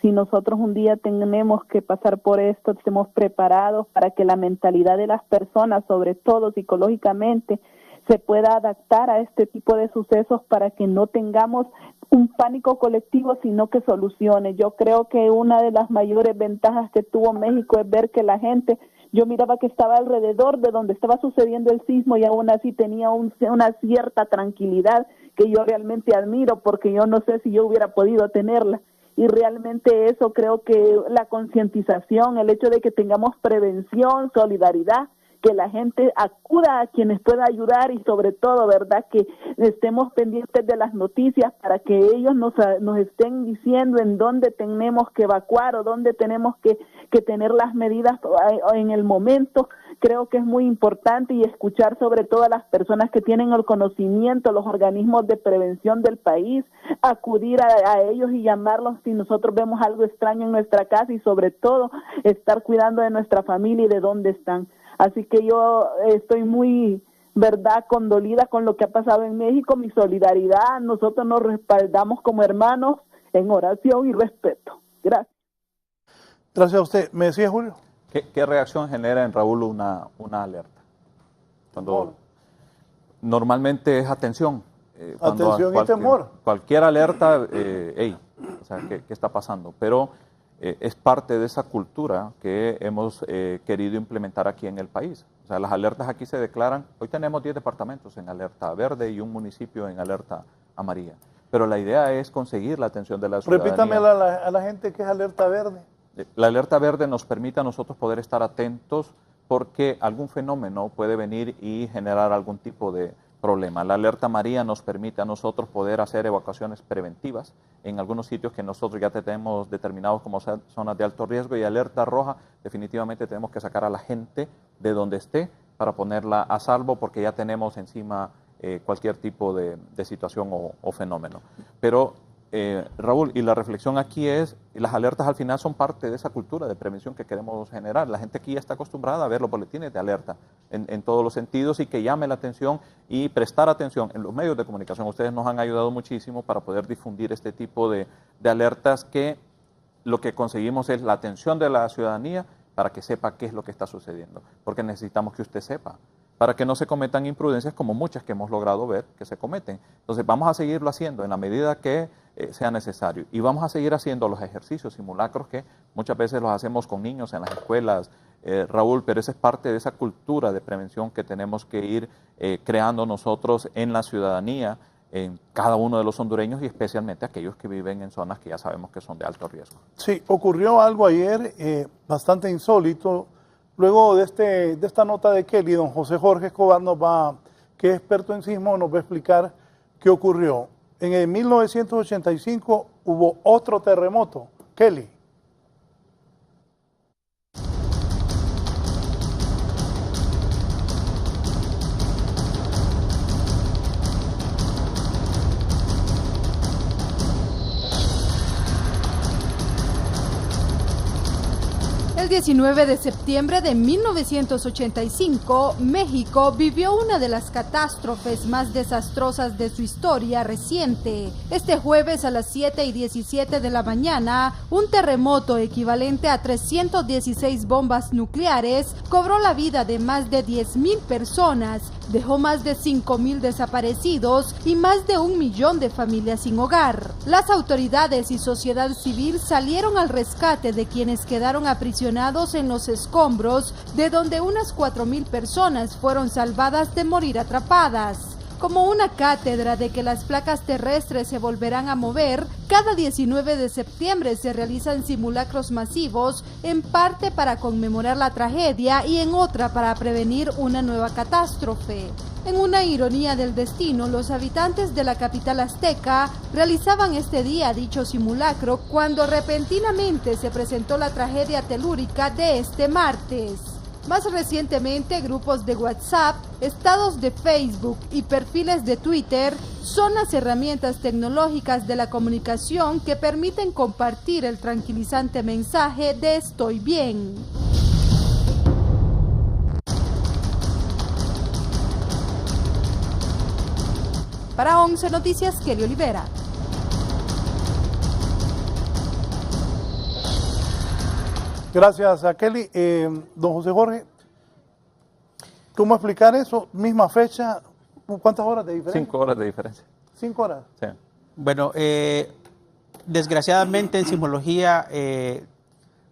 si nosotros un día tenemos que pasar por esto, estemos preparados para que la mentalidad de las personas, sobre todo psicológicamente, se pueda adaptar a este tipo de sucesos, para que no tengamos un pánico colectivo, sino que solucione. Yo creo que una de las mayores ventajas que tuvo México es ver que la gente Yo miraba que estaba alrededor de donde estaba sucediendo el sismo y aún así tenía una cierta tranquilidad que yo realmente admiro, porque yo no sé si yo hubiera podido tenerla. Y realmente eso, creo que la concientización, el hecho de que tengamos prevención, solidaridad, que la gente acuda a quienes pueda ayudar y sobre todo, ¿verdad?, que estemos pendientes de las noticias para que ellos nos estén diciendo en dónde tenemos que evacuar o dónde tenemos que tener las medidas en el momento. Creo que es muy importante, y escuchar sobre todo a las personas que tienen el conocimiento, los organismos de prevención del país, acudir a ellos y llamarlos si nosotros vemos algo extraño en nuestra casa, y sobre todo estar cuidando de nuestra familia y de dónde están. Así que yo estoy muy, ¿verdad?, condolida con lo que ha pasado en México. Mi solidaridad, nosotros nos respaldamos como hermanos en oración y respeto. Gracias. Gracias a usted. ¿Me decía, Julio? ¿Qué reacción genera en Raúl una alerta? Cuando normalmente es atención. Atención y temor. Cualquier alerta, o sea, ¿qué está pasando? Pero es parte de esa cultura que hemos querido implementar aquí en el país. O sea, las alertas aquí se declaran. Hoy tenemos 10 departamentos en alerta verde y un municipio en alerta amarilla. Pero la idea es conseguir la atención de la ciudadanía. Repítame a la gente qué es alerta verde. La alerta verde nos permite a nosotros poder estar atentos porque algún fenómeno puede venir y generar algún tipo de problema. La alerta amarilla nos permite a nosotros poder hacer evacuaciones preventivas en algunos sitios que nosotros ya tenemos determinados como zonas de alto riesgo, y alerta roja definitivamente tenemos que sacar a la gente de donde esté para ponerla a salvo, porque ya tenemos encima cualquier tipo de situación o fenómeno. Pero Raúl, y la reflexión aquí es, las alertas al final son parte de esa cultura de prevención que queremos generar. La gente aquí ya está acostumbrada a ver los boletines de alerta en todos los sentidos, y que llame la atención y prestar atención en los medios de comunicación. Ustedes nos han ayudado muchísimo para poder difundir este tipo de alertas, que lo que conseguimos es la atención de la ciudadanía para que sepa qué es lo que está sucediendo, porque necesitamos que usted sepa, para que no se cometan imprudencias como muchas que hemos logrado ver que se cometen. Entonces vamos a seguirlo haciendo en la medida que sea necesario, y vamos a seguir haciendo los ejercicios simulacros que muchas veces los hacemos con niños en las escuelas, Raúl, pero esa es parte de esa cultura de prevención que tenemos que ir creando nosotros en la ciudadanía, en cada uno de los hondureños, y especialmente aquellos que viven en zonas que ya sabemos que son de alto riesgo. Sí, ocurrió algo ayer bastante insólito. Luego de esta nota de Kelly, don José Jorge Escobar, que es experto en sismo, nos va a explicar qué ocurrió. En el 1985 hubo otro terremoto. Kelly. El 19 de septiembre de 1985, México vivió una de las catástrofes más desastrosas de su historia reciente. Este jueves a las 7:17 de la mañana, un terremoto equivalente a 316 bombas nucleares cobró la vida de más de 10,000 personas, dejó más de 5,000 desaparecidos y más de 1 millón de familias sin hogar. Las autoridades y sociedad civil salieron al rescate de quienes quedaron aprisionados en los escombros, de donde unas 4,000 personas fueron salvadas de morir atrapadas. Como una cátedra de que las placas terrestres se volverán a mover, cada 19 de septiembre se realizan simulacros masivos, en parte para conmemorar la tragedia y en otra para prevenir una nueva catástrofe. En una ironía del destino, los habitantes de la capital azteca realizaban este día dicho simulacro cuando repentinamente se presentó la tragedia telúrica de este martes. Más recientemente, grupos de WhatsApp, estados de Facebook y perfiles de Twitter son las herramientas tecnológicas de la comunicación que permiten compartir el tranquilizante mensaje de "estoy bien". Para 11 Noticias, Kelly Olivera. Gracias a Kelly. Don José Jorge, ¿cómo explicar eso? Misma fecha, ¿cuántas horas de diferencia? 5 horas de diferencia. 5 horas. Sí. Bueno, desgraciadamente en sismología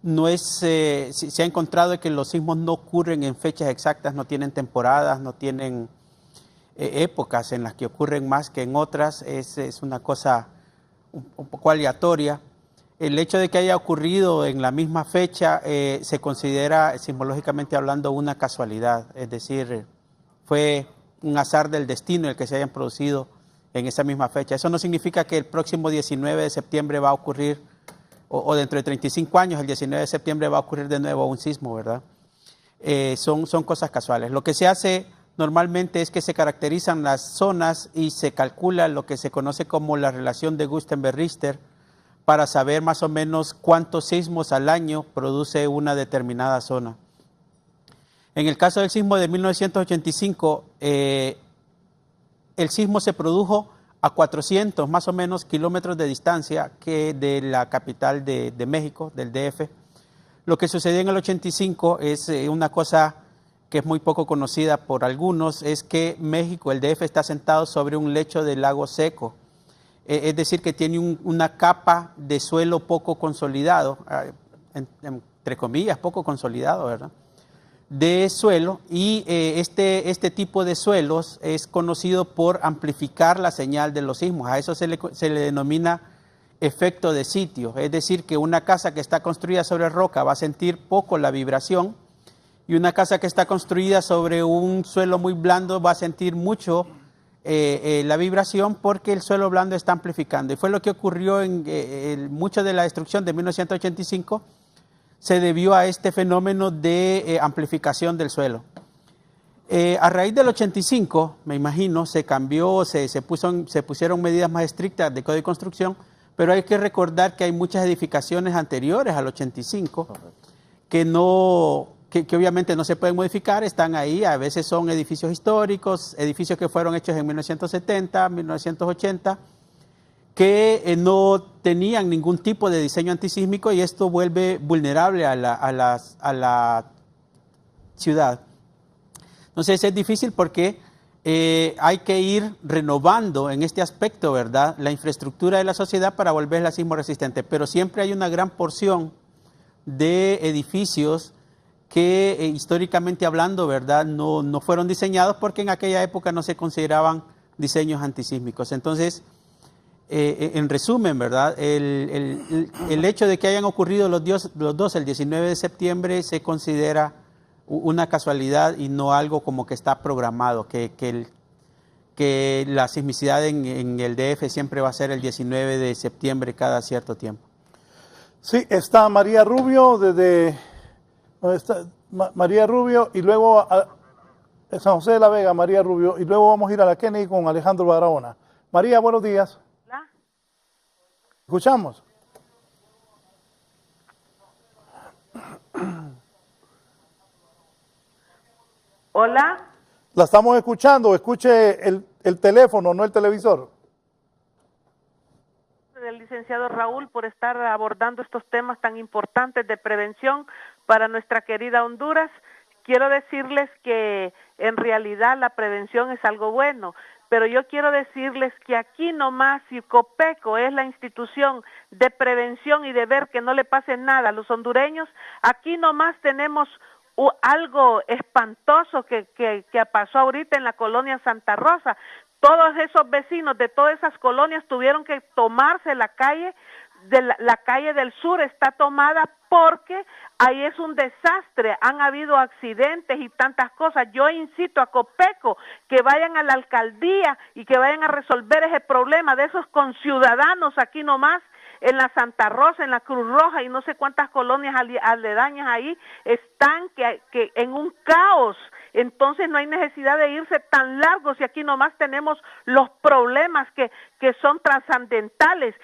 se ha encontrado que los sismos no ocurren en fechas exactas, no tienen temporadas, no tienen épocas en las que ocurren más que en otras, es una cosa un poco aleatoria. El hecho de que haya ocurrido en la misma fecha se considera, sismológicamente hablando, una casualidad, es decir, fue un azar del destino el que se hayan producido en esa misma fecha. Eso no significa que el próximo 19 de septiembre va a ocurrir, o dentro de 35 años, el 19 de septiembre va a ocurrir de nuevo un sismo, ¿verdad? Son cosas casuales. Lo que se hace normalmente es que se caracterizan las zonas y se calcula lo que se conoce como la relación de Gutenberg-Richter para saber más o menos cuántos sismos al año produce una determinada zona. En el caso del sismo de 1985, el sismo se produjo a 400 más o menos kilómetros de distancia que de la capital de México, del DF. Lo que sucedió en el 85 es una cosa que es muy poco conocida por algunos, es que México, el DF, está sentado sobre un lecho de lago seco. Es decir, que tiene una capa de suelo poco consolidado, entre comillas, poco consolidado, ¿verdad?, de suelo, y este tipo de suelos es conocido por amplificar la señal de los sismos. A eso se le denomina efecto de sitio, es decir, que una casa que está construida sobre roca va a sentir poco la vibración, y una casa que está construida sobre un suelo muy blando va a sentir mucho la vibración, porque el suelo blando está amplificando. Y fue lo que ocurrió en mucho de la destrucción de 1985, se debió a este fenómeno de amplificación del suelo. A raíz del 85, me imagino, se cambió, se pusieron medidas más estrictas de Código de Construcción, pero hay que recordar que hay muchas edificaciones anteriores al 85 que obviamente no se pueden modificar, están ahí. A veces son edificios históricos, edificios que fueron hechos en 1970, 1980, que no tenían ningún tipo de diseño antisísmico, y esto vuelve vulnerable a la ciudad. Entonces es difícil porque hay que ir renovando en este aspecto, ¿verdad?, la infraestructura de la sociedad para volverla sismo resistente, pero siempre hay una gran porción de edificios que históricamente hablando, ¿verdad?, no fueron diseñados porque en aquella época no se consideraban diseños antisísmicos. Entonces, en resumen, ¿verdad?, el hecho de que hayan ocurrido los dos el 19 de septiembre se considera una casualidad y no algo como que está programado, que la sismicidad en el DF siempre va a ser el 19 de septiembre cada cierto tiempo. Sí, está María Rubio María Rubio, y luego a San José de la Vega, María Rubio, y luego vamos a ir a la Kennedy con Alejandro Barahona. María, buenos días. Hola. ¿Escuchamos? Hola. La estamos escuchando. Escuche el teléfono, no el televisor. Del licenciado Raúl por estar abordando estos temas tan importantes de prevención para nuestra querida Honduras. Quiero decirles que en realidad la prevención es algo bueno, pero yo quiero decirles que aquí nomás, si Copeco es la institución de prevención y de ver que no le pase nada a los hondureños, aquí nomás tenemos algo espantoso que pasó ahorita en la colonia Santa Rosa. Todos esos vecinos de todas esas colonias tuvieron que tomarse la calle, la calle del sur está tomada porque ahí es un desastre, han habido accidentes y tantas cosas. Yo incito a Copeco que vayan a la alcaldía y que vayan a resolver ese problema de esos conciudadanos aquí nomás, en la Santa Rosa, en la Cruz Roja y no sé cuántas colonias aledañas ahí están que en un caos. Entonces no hay necesidad de irse tan largos y aquí nomás tenemos los problemas que son trascendentales.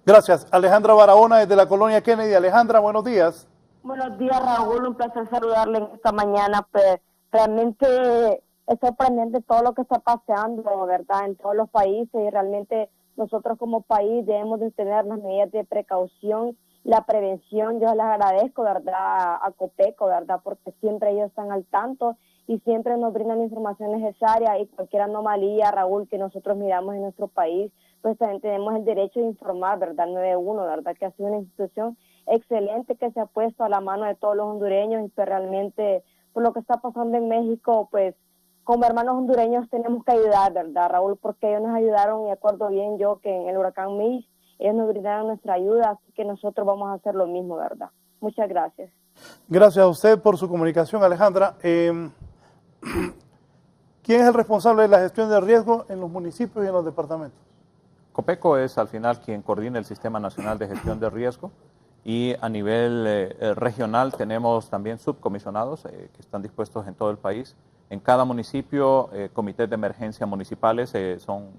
Gracias. Alejandra Barahona desde la colonia Kennedy. Alejandra, buenos días. Buenos días, Raúl. Un placer saludarle en esta mañana. Pues, realmente es sorprendente todo lo que está pasando, ¿verdad?, en todos los países, y realmente nosotros como país debemos de tener las medidas de precaución, la prevención. Yo les agradezco, ¿verdad?, a Copeco, ¿verdad?, porque siempre ellos están al tanto y siempre nos brindan la información necesaria, y cualquier anomalía, Raúl, que nosotros miramos en nuestro país, pues también tenemos el derecho de informar, ¿verdad?, 91, ¿verdad?, que ha sido una institución excelente que se ha puesto a la mano de todos los hondureños y pues realmente por lo que está pasando en México, pues como hermanos hondureños tenemos que ayudar, ¿verdad, Raúl? Porque ellos nos ayudaron y acuerdo bien yo que en el huracán Mitch ellos nos brindaron nuestra ayuda, así que nosotros vamos a hacer lo mismo, ¿verdad? Muchas gracias. Gracias a usted por su comunicación, Alejandra. ¿Quién es el responsable de la gestión de riesgo en los municipios y en los departamentos? Copeco es al final quien coordina el Sistema Nacional de Gestión de Riesgo y a nivel regional tenemos también subcomisionados que están dispuestos en todo el país. En cada municipio, comités de emergencia municipales son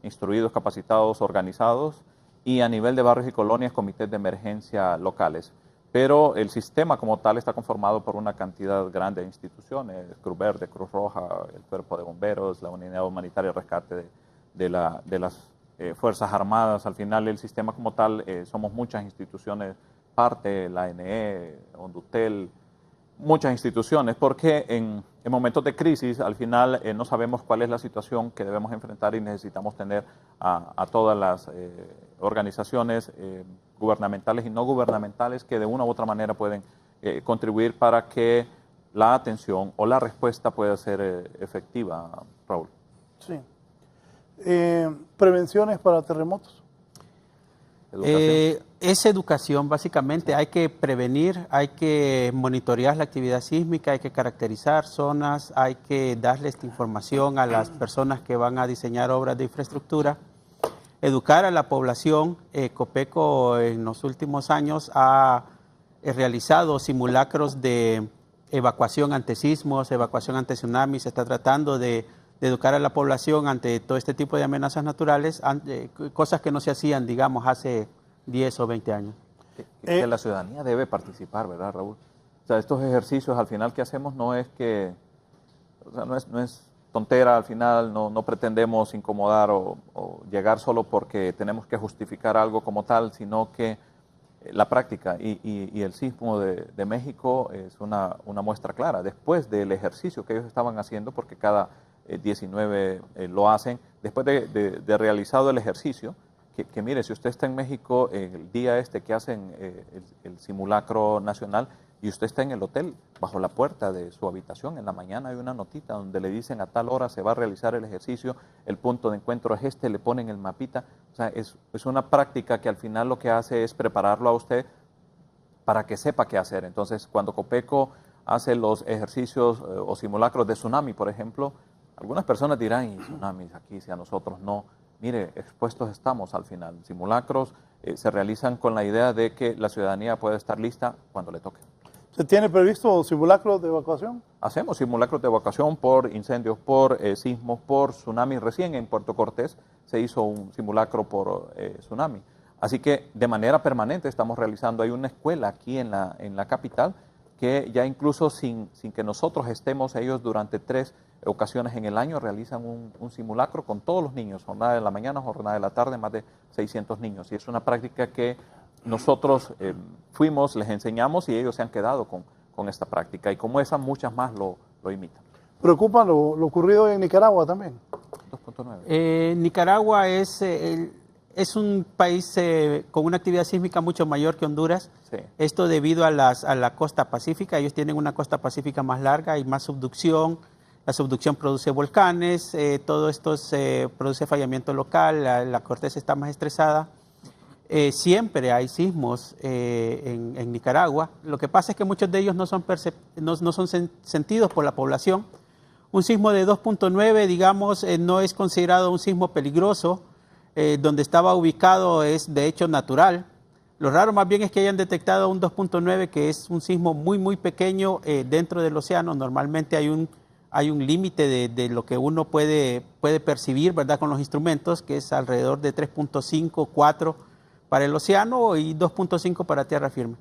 instruidos, capacitados, organizados y a nivel de barrios y colonias, comités de emergencia locales. Pero el sistema como tal está conformado por una cantidad grande de instituciones, Cruz Verde, Cruz Roja, el Cuerpo de Bomberos, la Unidad Humanitaria de Rescate de las Fuerzas Armadas. Al final el sistema como tal, somos muchas instituciones, parte, la ANE, Hondutel, muchas instituciones, porque en momentos de crisis al final no sabemos cuál es la situación que debemos enfrentar y necesitamos tener a todas las organizaciones gubernamentales y no gubernamentales que de una u otra manera pueden contribuir para que la atención o la respuesta pueda ser efectiva, Raúl. Sí. ¿Prevenciones para terremotos? Es educación, básicamente. Hay que prevenir, hay que monitorear la actividad sísmica, hay que caracterizar zonas, hay que darles información a las personas que van a diseñar obras de infraestructura, educar a la población. Copeco en los últimos años ha realizado simulacros de evacuación ante sismos, evacuación ante tsunamis. Se está tratando de educar a la población ante todo este tipo de amenazas naturales, cosas que no se hacían, digamos, hace 10 o 20 años. Que la ciudadanía debe participar, ¿verdad, Raúl? O sea, estos ejercicios al final que hacemos no es que, o sea, no es tontera al final, no pretendemos incomodar o llegar solo porque tenemos que justificar algo como tal, sino que la práctica y el sismo de México es una muestra clara. Después del ejercicio que ellos estaban haciendo, porque cada 19 lo hacen, después de realizado el ejercicio, que mire, si usted está en México el día que hacen el simulacro nacional y usted está en el hotel, bajo la puerta de su habitación, en la mañana hay una notita donde le dicen a tal hora se va a realizar el ejercicio, el punto de encuentro es le ponen el mapita. O sea, es una práctica que al final lo que hace es prepararlo a usted para que sepa qué hacer. Entonces, cuando Copeco hace los ejercicios o simulacros de tsunami, por ejemplo, algunas personas dirán, y tsunamis aquí, si a nosotros no. Mire, expuestos estamos al final. Simulacros se realizan con la idea de que la ciudadanía puede estar lista cuando le toque. ¿Se tiene previsto simulacros de evacuación? Hacemos simulacros de evacuación por incendios, por sismos, por tsunami. Recién en Puerto Cortés se hizo un simulacro por tsunami. Así que de manera permanente estamos realizando. Hay una escuela aquí en la capital que ya incluso sin que nosotros estemos, ellos durante 3 ocasiones en el año realizan un simulacro con todos los niños, jornada de la mañana, jornada de la tarde, más de 600 niños. Y es una práctica que nosotros fuimos, les enseñamos y ellos se han quedado con esta práctica. Y como esa, muchas más lo imitan. ¿Preocupa lo ocurrido en Nicaragua también? 2.9. Nicaragua es un país con una actividad sísmica mucho mayor que Honduras. Sí. Esto debido a la costa pacífica. Ellos tienen una costa pacífica más larga y más subducción. La subducción produce volcanes, todo esto produce fallamiento local, la corteza está más estresada. Siempre hay sismos en Nicaragua. Lo que pasa es que muchos de ellos no son sentidos por la población. Un sismo de 2.9, digamos, no es considerado un sismo peligroso. Donde estaba ubicado es de hecho natural. Lo raro más bien es que hayan detectado un 2.9, que es un sismo muy, muy pequeño dentro del océano. Normalmente hay un límite de lo que uno puede percibir, ¿verdad?, con los instrumentos, que es alrededor de 3.5, 4 para el océano y 2.5 para tierra firme.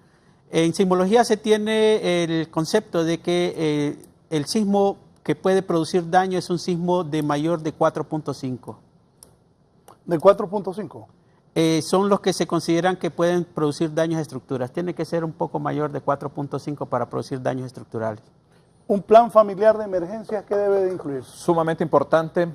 En sismología se tiene el concepto de que el sismo que puede producir daño es un sismo de mayor de 4.5. ¿De 4.5? Son los que se consideran que pueden producir daños a estructuras. Tiene que ser un poco mayor de 4.5 para producir daños estructurales. ¿Un plan familiar de emergencias qué debe de incluir? Sumamente importante.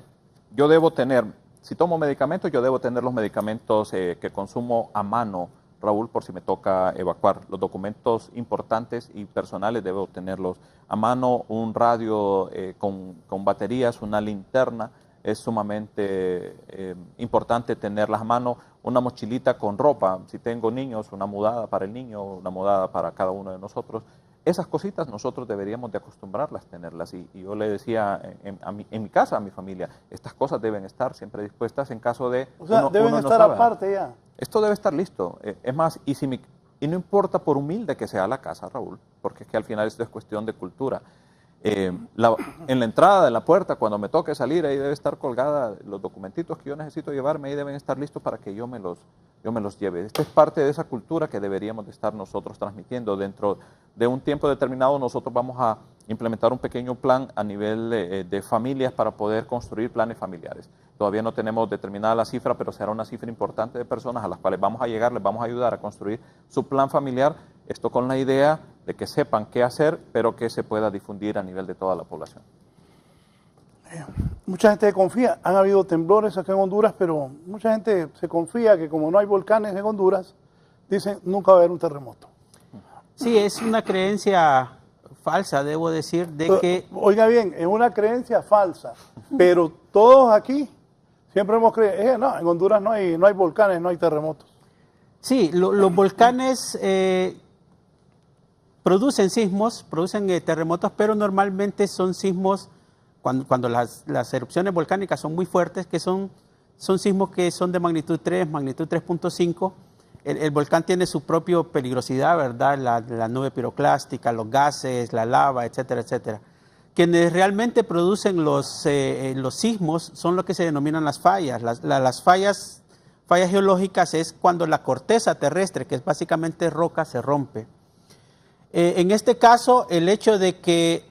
Yo debo tener, si tomo medicamentos, yo debo tener los medicamentos que consumo a mano Raúl, por si me toca evacuar. Los documentos importantes y personales debo tenerlos a mano, un radio con baterías, una linterna. Es sumamente importante tenerlas a mano, una mochilita con ropa, si tengo niños, una mudada para el niño, una mudada para cada uno de nosotros. Esas cositas nosotros deberíamos de acostumbrarlas, tenerlas. Y yo le decía en mi casa, a mi familia, estas cosas deben estar siempre dispuestas en caso de... O sea, deben estar aparte ya. Esto debe estar listo. Es más, y no importa por humilde que sea la casa, Raúl, porque es que al final esto es cuestión de cultura. En la entrada de la puerta, cuando me toque salir, ahí debe estar colgada los documentitos que yo necesito llevarme, ahí deben estar listos para que yo me los lleve. Esta es parte de esa cultura que deberíamos de estar nosotros transmitiendo. Dentro de un tiempo determinado nosotros vamos a implementar un pequeño plan a nivel de familias para poder construir planes familiares. Todavía no tenemos determinada la cifra, pero será una cifra importante de personas a las cuales vamos a llegar, les vamos a ayudar a construir su plan familiar, esto con la idea de que sepan qué hacer, pero que se pueda difundir a nivel de toda la población. Mucha gente confía, han habido temblores acá en Honduras, pero mucha gente se confía que como no hay volcanes en Honduras, dicen nunca va a haber un terremoto. Sí, es una creencia falsa, debo decir, de que... Oiga bien, es una creencia falsa, pero todos aquí siempre hemos creído, no, en Honduras no hay volcanes, no hay terremotos. Sí, los volcanes producen sismos, producen terremotos, pero normalmente son sismos, cuando las erupciones volcánicas son muy fuertes, que son sismos que son de magnitud 3, magnitud 3.5. El volcán tiene su propia peligrosidad, ¿verdad? La nube piroclástica, los gases, la lava, etcétera, etcétera. Quienes realmente producen los sismos son lo que se denominan las fallas. Las fallas geológicas es cuando la corteza terrestre, que es básicamente roca, se rompe. En este caso, el hecho de que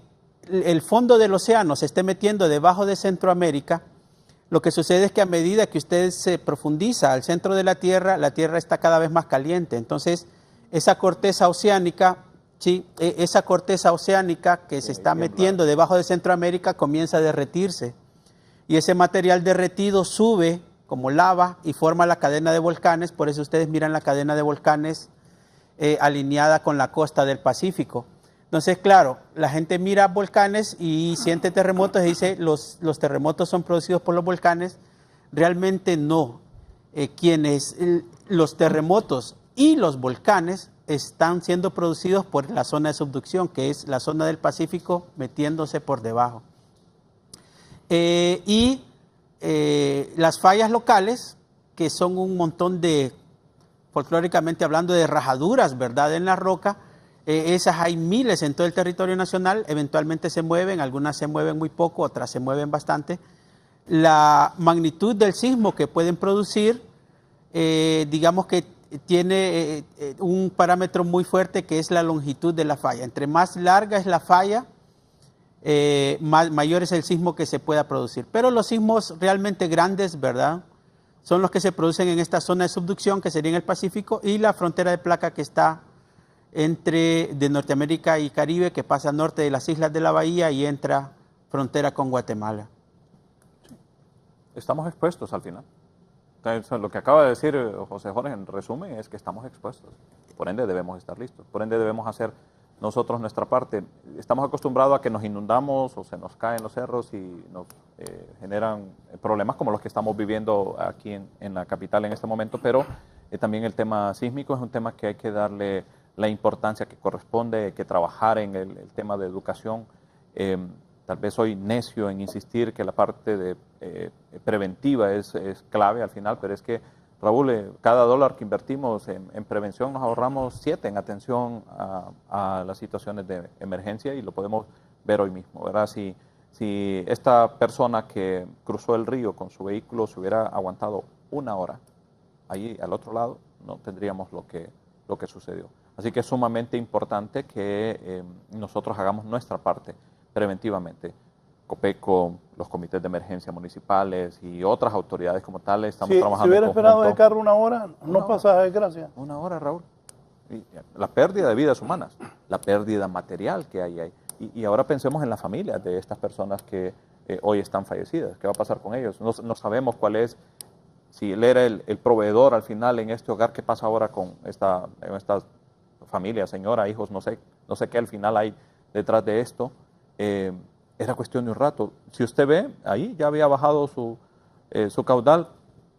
el fondo del océano se esté metiendo debajo de Centroamérica, lo que sucede es que a medida que usted se profundiza al centro de la Tierra está cada vez más caliente. Entonces, esa corteza oceánica, ¿sí? Esa corteza oceánica que se está metiendo debajo de Centroamérica comienza a derretirse. Y ese material derretido sube como lava y forma la cadena de volcanes. Por eso ustedes miran la cadena de volcanes alineada con la costa del Pacífico. Entonces, claro, la gente mira volcanes y siente terremotos y dice, los terremotos son producidos por los volcanes. Realmente no. Los terremotos y los volcanes están siendo producidos por la zona de subducción, que es la zona del Pacífico metiéndose por debajo. Las fallas locales, que son un montón de, folclóricamente hablando, de rajaduras, ¿verdad?, en la roca. Esas hay miles en todo el territorio nacional, eventualmente se mueven, algunas se mueven muy poco, otras se mueven bastante. La magnitud del sismo que pueden producir, digamos que tiene un parámetro muy fuerte que es la longitud de la falla. Entre más larga es la falla, mayor es el sismo que se pueda producir. Pero los sismos realmente grandes, ¿verdad?, son los que se producen en esta zona de subducción, que sería en el Pacífico, y la frontera de placa que está de Norteamérica y Caribe, que pasa norte de las islas de la bahía y entra frontera con Guatemala. Estamos expuestos al final. Entonces, lo que acaba de decir José Jorge en resumen es que estamos expuestos. Por ende debemos estar listos. Por ende debemos hacer nosotros nuestra parte. Estamos acostumbrados a que nos inundamos o se nos caen los cerros y nos generan problemas como los que estamos viviendo aquí en la capital en este momento, pero también el tema sísmico es un tema que hay que darle la importancia que corresponde, hay que trabajar en el tema de educación. Tal vez soy necio en insistir que la parte preventiva es clave al final, pero es que, Raúl, cada dólar que invertimos en prevención nos ahorramos 7 en atención a las situaciones de emergencia, y lo podemos ver hoy mismo, ¿verdad? Si esta persona que cruzó el río con su vehículo se hubiera aguantado 1 hora allí al otro lado, no tendríamos lo que sucedió. Así que es sumamente importante que nosotros hagamos nuestra parte preventivamente. COPECO, los comités de emergencia municipales y otras autoridades como tales, estamos trabajando. Si hubiera esperado el carro 1 hora, no pasa desgracia. 1 hora, Raúl. Y la pérdida de vidas humanas, la pérdida material que hay ahí. Y ahora pensemos en las familias de estas personas que hoy están fallecidas. ¿Qué va a pasar con ellos? No sabemos cuál es si él era el proveedor al final en este hogar, ¿qué pasa ahora con esta familia, señora, hijos, no sé qué al final hay detrás de esto? Era cuestión de un rato. Si usted ve, ahí ya había bajado su caudal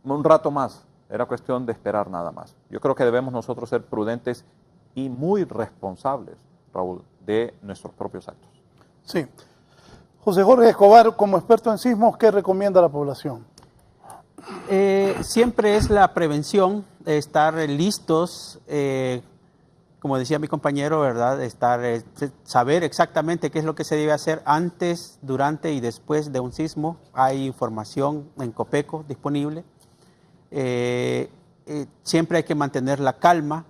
un rato más. Era cuestión de esperar nada más. Yo creo que debemos nosotros ser prudentes y muy responsables, Raúl, de nuestros propios actos. Sí. José Jorge Escobar, como experto en sismos, ¿qué recomienda a la población? Siempre es la prevención, estar listos, como decía mi compañero, ¿verdad? Saber exactamente qué es lo que se debe hacer antes, durante y después de un sismo. Hay información en Copeco disponible. Siempre hay que mantener la calma.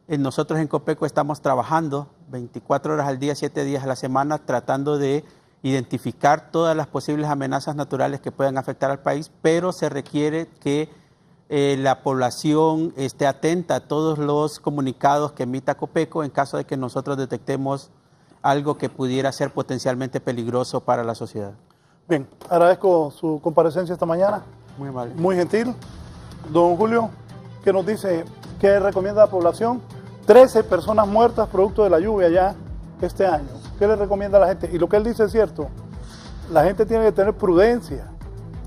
Nosotros en Copeco estamos trabajando 24 horas al día, 7 días a la semana, tratando de identificar todas las posibles amenazas naturales que puedan afectar al país, pero se requiere que la población esté atenta a todos los comunicados que emita Copeco en caso de que nosotros detectemos algo que pudiera ser potencialmente peligroso para la sociedad. Bien, agradezco su comparecencia esta mañana. Muy amable. Muy gentil. Don Julio, ¿qué nos dice? ¿Qué recomienda a la población? 13 personas muertas producto de la lluvia ya este año. ¿Qué le recomienda a la gente? Y lo que él dice es cierto. La gente tiene que tener prudencia.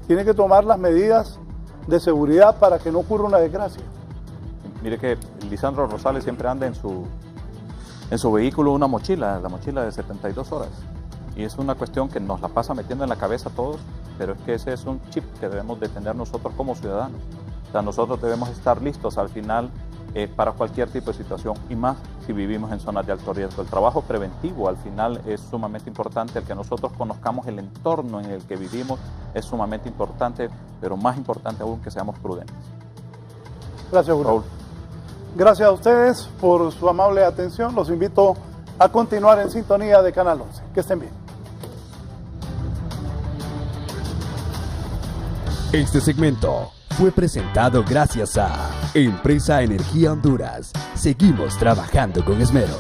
Tiene que tomar las medidas de seguridad para que no ocurra una desgracia. Mire que Lisandro Rosales siempre anda en su vehículo una mochila, la mochila de 72 horas. Y es una cuestión que nos la pasa metiendo en la cabeza a todos, pero es que ese es un chip que debemos de tener nosotros como ciudadanos. O sea, nosotros debemos estar listos al final para cualquier tipo de situación, y más si vivimos en zonas de alto riesgo. El trabajo preventivo al final es sumamente importante, el que nosotros conozcamos el entorno en el que vivimos es sumamente importante, pero más importante aún que seamos prudentes. Gracias, Raúl. Gracias a ustedes por su amable atención. Los invito a continuar en sintonía de Canal 11. Que estén bien. Este segmento fue presentado gracias a Empresa Energía Honduras. Seguimos trabajando con esmero.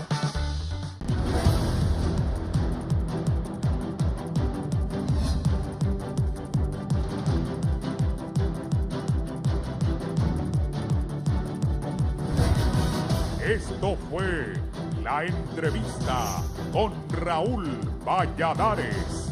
Esto fue La Entrevista con Raúl Valladares.